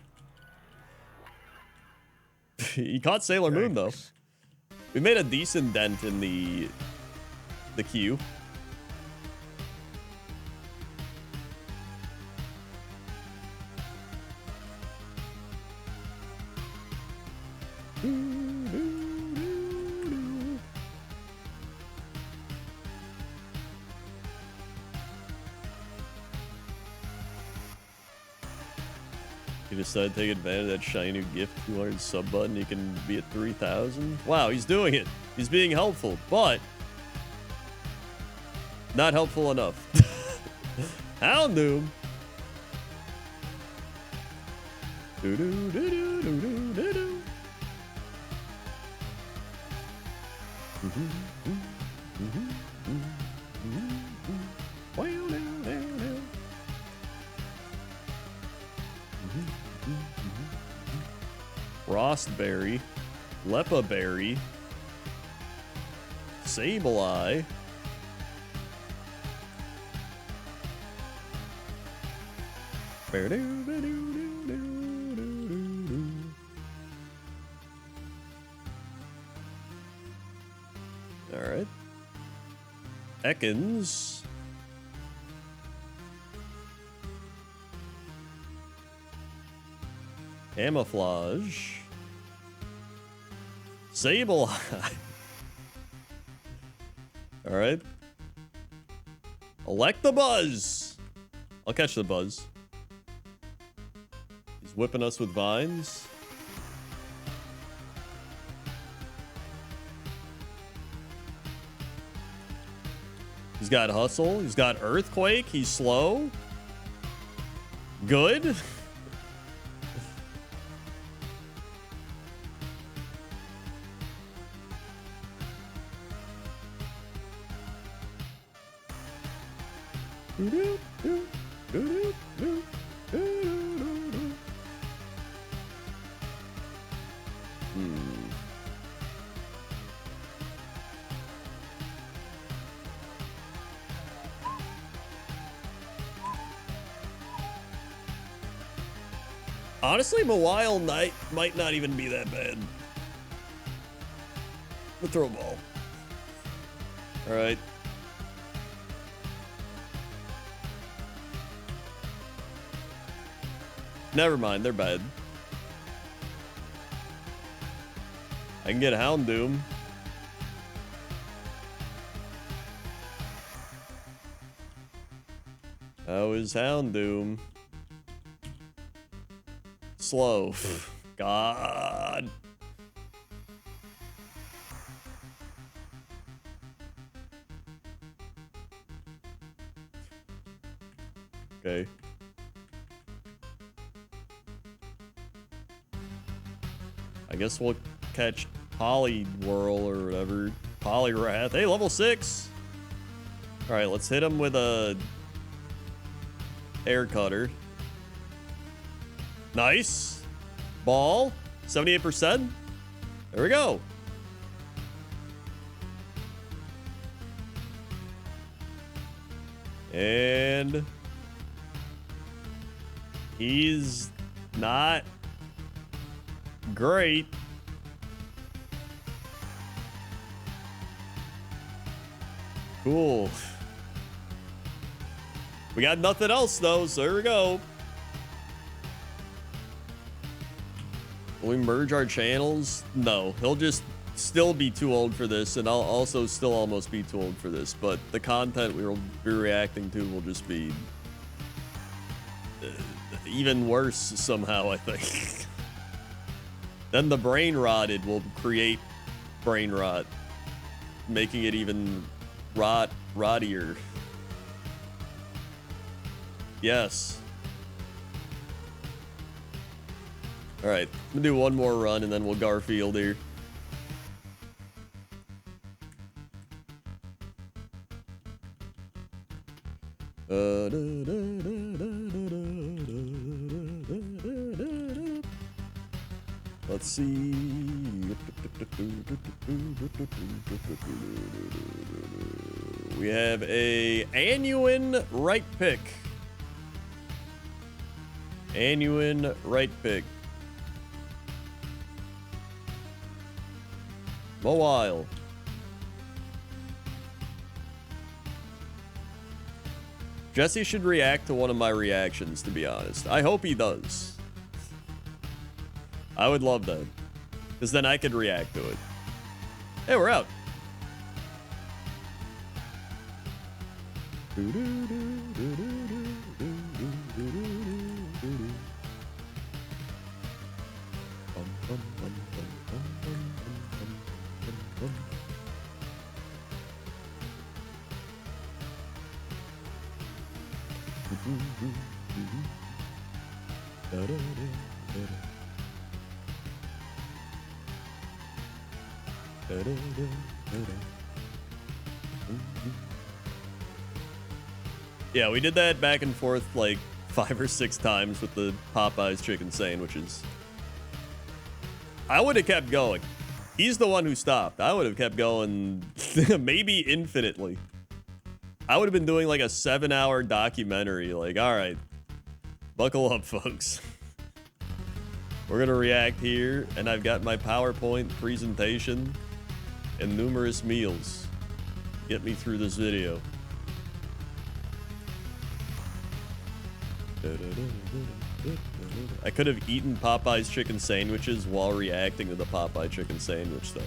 He caught Sailor Moon though. We made a decent dent in the queue. You decided to take advantage of that shiny new gift 200 sub button. You can be at 3,000. Wow, he's doing it. He's being helpful, but not helpful enough. Houndoom. Do do do do do do do do. Frostberry, Lepaberry, Sableye, all right, Ekans, Camouflage, Sableye. All right. Electabuzz. I'll catch the buzz. He's whipping us with vines. He's got hustle. He's got earthquake. He's slow. Good. Honestly, Mawile Knight might not even be that bad. We'll throw a ball. All right. Never mind, they're bad. I can get a Houndoom. How is Houndoom? Slow. God. Okay. I guess we'll catch Poliwhirl or whatever. Poliwrath. Hey, level 6. All right, let's hit him with a air cutter. Nice. Ball. 78%. There we go. And he's not great. Cool. We got nothing else though, so here we go. Will we merge our channels? No, he'll just still be too old for this, and I'll also still almost be too old for this, but the content we will be reacting to will just be even worse somehow, I think. Then the brain rotted will create brain rot, making it even rottier. Yes. All right, I'm gonna do one more run and then we'll Garfield here. Let's see. We have a Annuin right pick. Annuin right pick. Mobile. Jesse should react to one of my reactions, to be honest. I hope he does. I would love that. Because then I could react to it. Hey, we're out. Yeah, we did that back and forth like 5 or 6 times with the Popeyes chicken sandwiches. I would have kept going. He's the one who stopped. I would have kept going maybe infinitely. I would have been doing like a 7-hour documentary. Like, all right, buckle up, folks. We're going to react here, and I've got my PowerPoint presentation and numerous meals. Get me through this video. I could have eaten Popeye's chicken sandwiches while reacting to the Popeye chicken sandwich, though.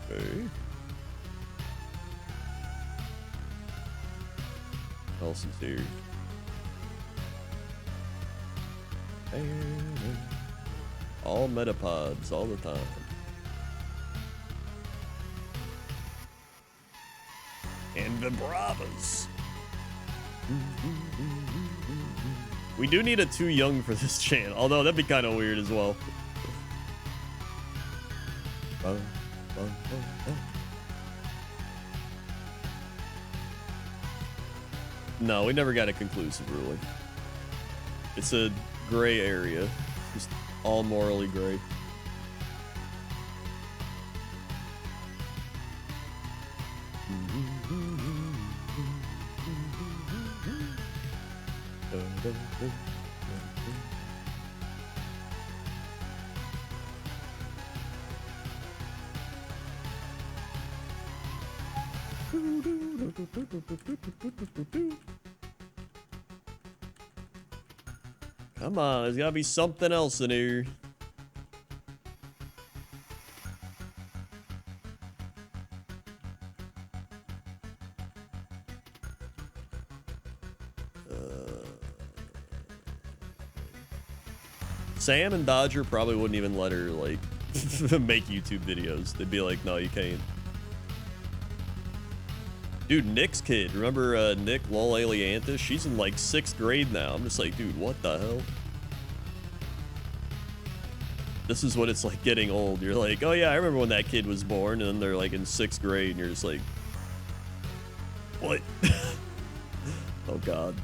Okay. What else is here? All metapods all the time. And the Bravas. We do need a too young for this channel, although that'd be kind of weird as well. No, we never got a conclusive ruling. It's a gray area, just all morally gray. Come on, there's gotta be something else in here. Sam and Dodger probably wouldn't even let her, like, make YouTube videos. They'd be like, no, you can't. Dude, Nick's kid. Remember Nick Lol Aliantis? She's in, like, 6th grade now. I'm just like, dude, what the hell? This is what it's like getting old. You're like, oh, yeah, I remember when that kid was born. And then they're, like, in 6th grade. And you're just like, what? Oh, God.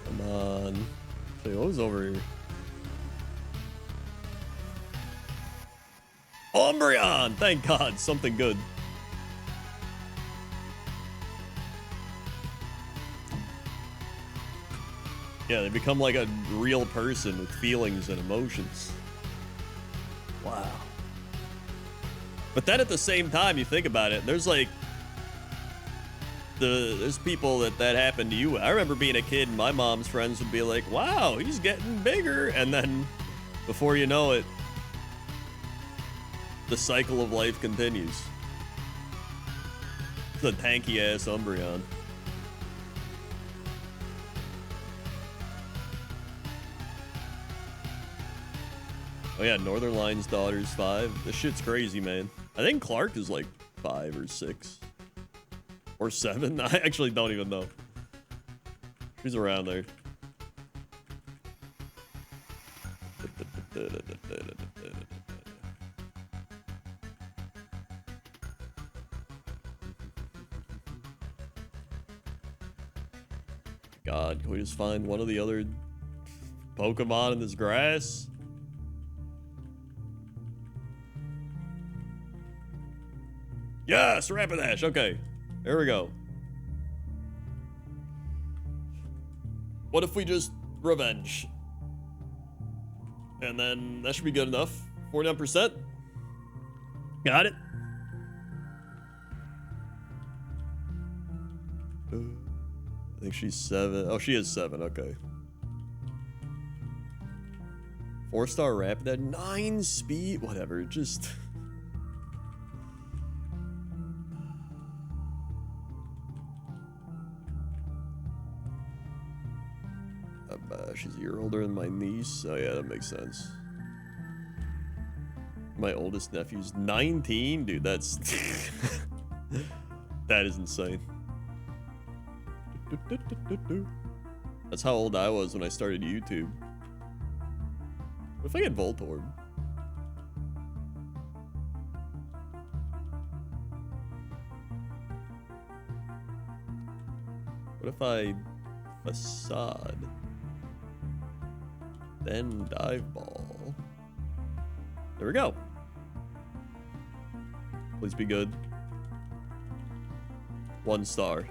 Come on. Hey, what was over here? Umbreon! Thank God, something good. Yeah, they become like a real person with feelings and emotions. Wow. But then at the same time, you think about it, there's like there's people that happened to you. I remember being a kid and my mom's friends would be like, wow, he's getting bigger. And then before you know it, the cycle of life continues. The tanky ass Umbreon. Oh yeah, Northern Line's daughter's 5. This shit's crazy, man. I think Clark is like 5 or 6. Or 7. I actually don't even know. She's around there. God, can we just find one of the other Pokemon in this grass? Yes, Rapidash. Okay, there we go. What if we just revenge? And then that should be good enough. 49%. Got it. I think she's 7. Oh, she is 7. Okay. 4-star Rapidash. 9 speed. Whatever. Just. She's a year older than my niece. Oh yeah, that makes sense. My oldest nephew's 19? Dude, that's... that is insane. That's how old I was when I started YouTube. What if I get Voltorb? What if I... Facade? Then Dive Ball. There we go. Please be good. 1 star.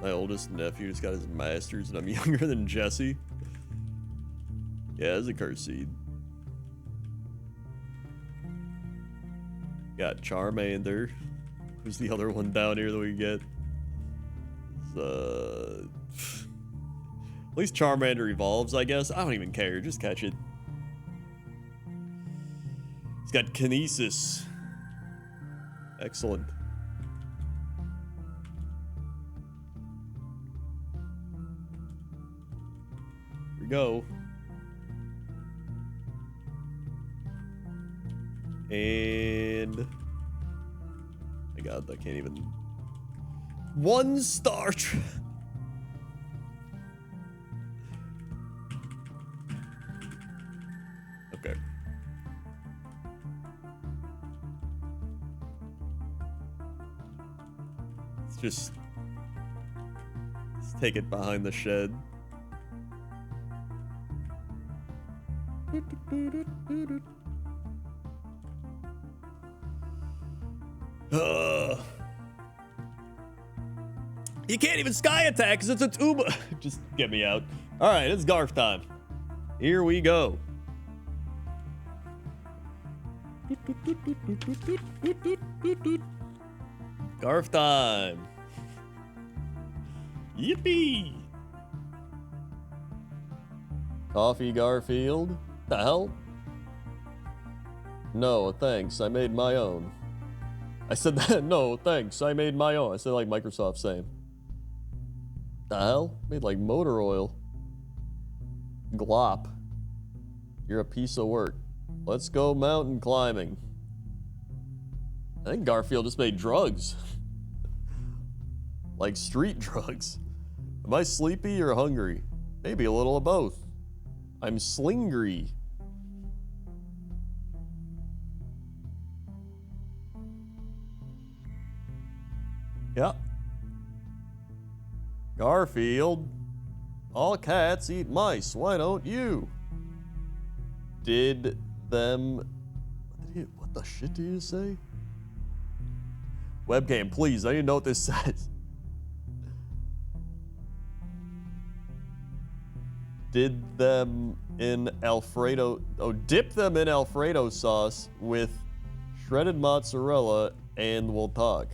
My oldest nephew just got his master's and I'm younger than Jesse. Yeah, it's a curse seed. Got Charmander. Who's the other one down here that we get? At least Charmander evolves, I guess. I don't even care. Just catch it. He's got Kinesis. Excellent. Here we go. And my God, I can't even. 1 star. Okay. Let's take it behind the shed. You can't even sky attack because it's a tuba. Just get me out. All right, it's Garf time. Here we go. Garf time. Yippee. Coffee Garfield. The hell? No, thanks. I made my own. I said that. No, thanks. I made my own. I said like Microsoft saying. The hell? Made like motor oil. Glop. You're a piece of work. Let's go mountain climbing. I think Garfield just made drugs. Like street drugs. Am I sleepy or hungry? Maybe a little of both. I'm slingry. Yep. Garfield. All cats eat mice. Why don't you? Did them... What the shit did you say? Webcam, please. I need to know what this says. did them in Alfredo. Oh, dip them in Alfredo sauce with shredded mozzarella, and we'll talk.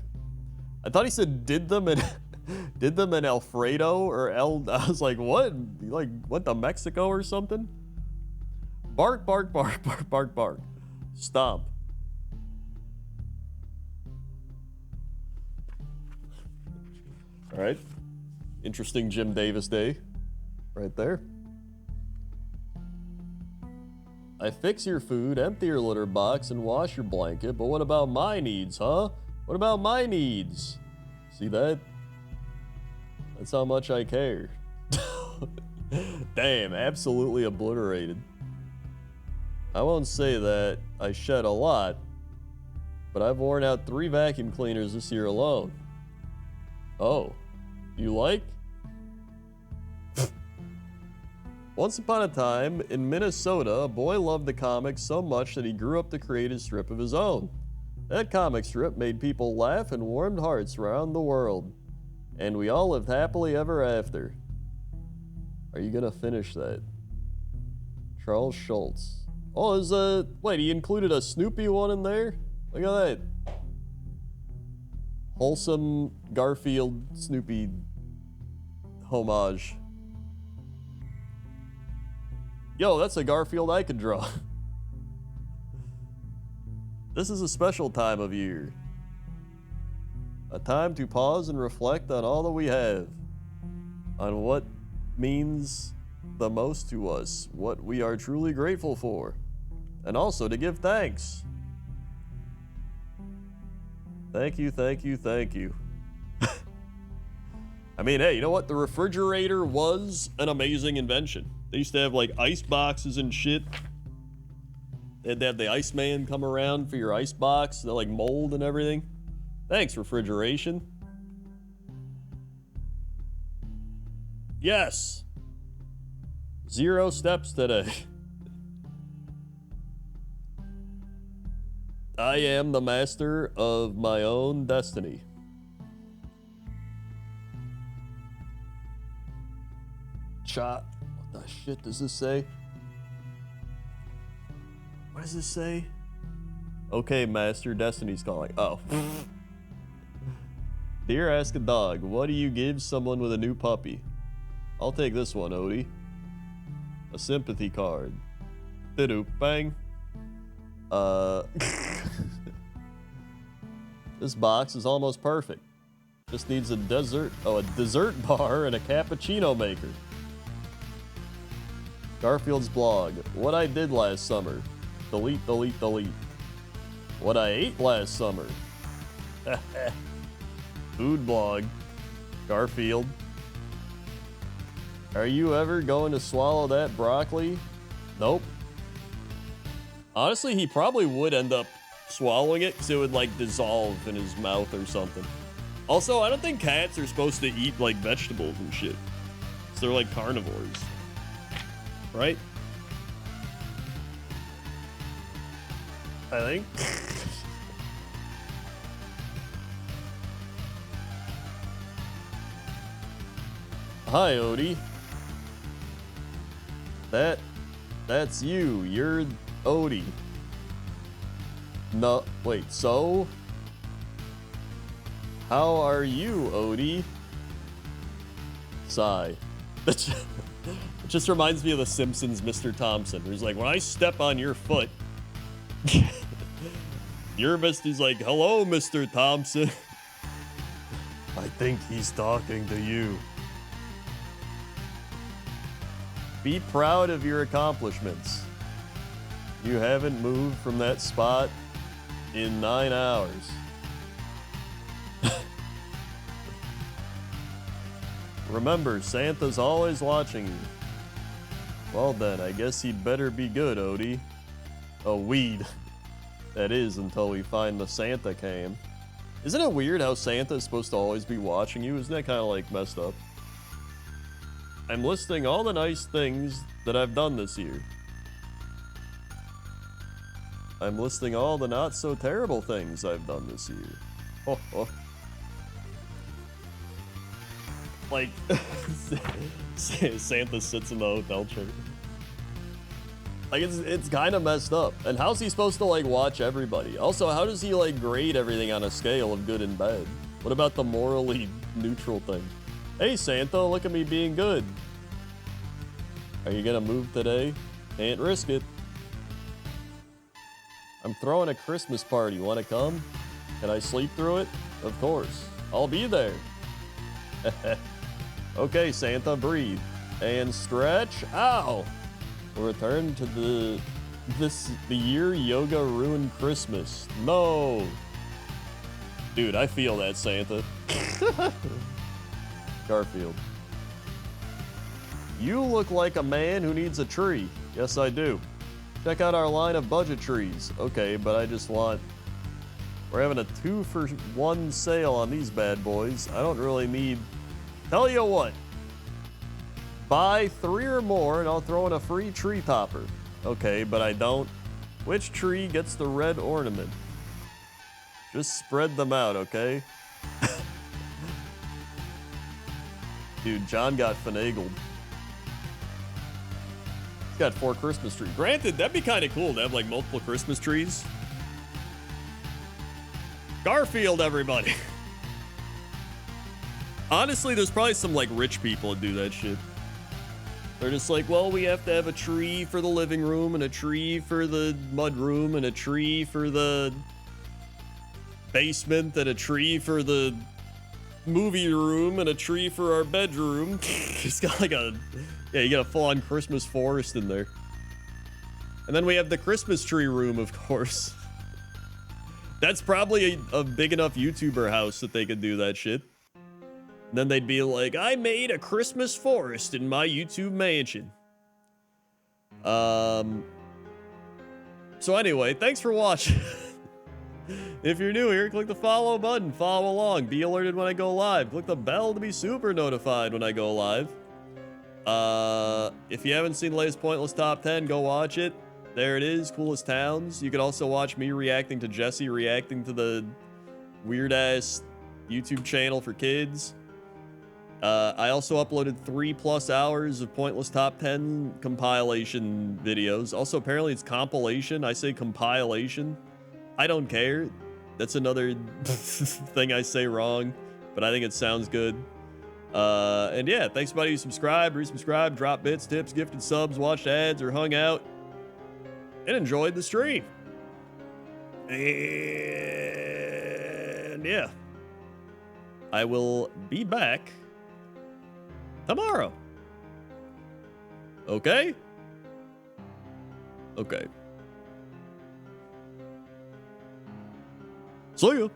I thought he said did them in did them in Alfredo or I was like, what? You like went to Mexico or something? Bark, bark, bark, bark, bark, bark. Stomp. All right. Interesting Jim Davis day right there. I fix your food, empty your litter box, and wash your blanket, but what about my needs, huh? What about my needs? See that? That's how much I care. Damn, absolutely obliterated. I won't say that I shed a lot, but I've worn out 3 vacuum cleaners this year alone. Oh, you like? Once upon a time, in Minnesota, a boy loved the comics so much that he grew up to create a strip of his own. That comic strip made people laugh and warmed hearts around the world. And we all lived happily ever after. Are you gonna finish that? Charles Schultz. Oh, there's a... Wait, he included a Snoopy one in there? Look at that. Wholesome Garfield Snoopy homage. Yo, that's a Garfield I could draw. This is a special time of year. A time to pause and reflect on all that we have. On what means the most to us. What we are truly grateful for. And also to give thanks. Thank you, thank you, thank you. I mean, hey, you know what? The refrigerator was an amazing invention. They used to have like ice boxes and shit. They'd have the Iceman come around for your ice box. They're like mold and everything. Thanks, refrigeration. Yes. 0 steps today. I am the master of my own destiny. What the shit does this say? What does this say? Okay, master, destiny's calling. Oh. Dear Ask a Dog, what do you give someone with a new puppy? I'll take this one, Odie. A sympathy card. Didoop, bang. This box is almost perfect. Just needs a dessert bar and a cappuccino maker. Garfield's blog. What I did last summer. Delete, delete, delete. What I ate last summer. Food blog. Garfield. Are you ever going to swallow that broccoli? Nope. Honestly, he probably would end up swallowing it because it would like dissolve in his mouth or something. Also, I don't think cats are supposed to eat like vegetables and shit. So they're like carnivores. Right? I think. Hi, Odie. That's you. You're Odie. No, wait, so? How are you, Odie? Sigh. It just reminds me of The Simpsons Mr. Thompson. He's like, when I step on your foot, he's like, hello, Mr. Thompson. I think he's talking to you. Be proud of your accomplishments. You haven't moved from that spot in 9 hours. Remember, Santa's always watching you. Well then, I guess he'd better be good, Odie. A weed. That is, until we find the Santa cam. Isn't it weird how Santa is supposed to always be watching you? Isn't that kind of like messed up? I'm listing all the nice things that I've done this year. I'm listing all the not so terrible things I've done this year. Oh, oh. Like, Santa sits in the hotel chair. Like, it's kind of messed up. And how's he supposed to, like, watch everybody? Also, how does he, like, grade everything on a scale of good and bad? What about the morally neutral thing? Hey, Santa, look at me being good. Are you gonna move today? Can't risk it. I'm throwing a Christmas party. Want to come? Can I sleep through it? Of course. I'll be there. Okay, Santa, breathe. And stretch. Ow! We'll return to the year yoga ruined Christmas. No. Dude, I feel that, Santa. Garfield. You look like a man who needs a tree. Yes, I do. Check out our line of budget trees. Okay, but I just want... We're having a 2-for-1 sale on these bad boys. I don't really need... Tell you what. Buy 3 or more and I'll throw in a free tree topper. Okay, but I don't. Which tree gets the red ornament? Just spread them out, okay? Dude, John got finagled. He's got 4 Christmas trees. Granted, that'd be kind of cool to have like multiple Christmas trees. Garfield, everybody. Honestly, there's probably some like rich people that do that shit. They're just like, well, we have to have a tree for the living room and a tree for the mud room and a tree for the basement and a tree for the movie room and a tree for our bedroom. It's got like a, yeah, you got a full-on Christmas forest in there. And then we have the Christmas tree room, of course. That's probably a big enough YouTuber house that they could do that shit. And then they'd be like, I made a Christmas forest in my YouTube mansion. So anyway, thanks for watching. If you're new here, click the follow button, follow along, be alerted when I go live. Click the bell to be super notified when I go live. If you haven't seen the latest Pointless Top 10, go watch it. There it is, Coolest Towns. You can also watch me reacting to Jesse reacting to the weird-ass YouTube channel for kids. I also uploaded 3+ hours of Pointless Top 10 compilation videos. Also, apparently it's compilation. I say compilation. I don't care. That's another thing I say wrong, but I think it sounds good. And yeah, thanks everybody who subscribed, resubscribed, dropped bits, tips, gifted subs, watched ads, or hung out and enjoyed the stream. And yeah, I will be back tomorrow. Okay? Okay. See ya. All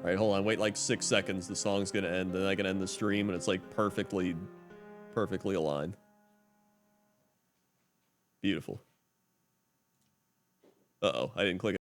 right, hold on. Wait like 6 seconds. The song's gonna end, then I can end the stream, and it's like perfectly aligned. Beautiful. Uh-oh, I didn't click it.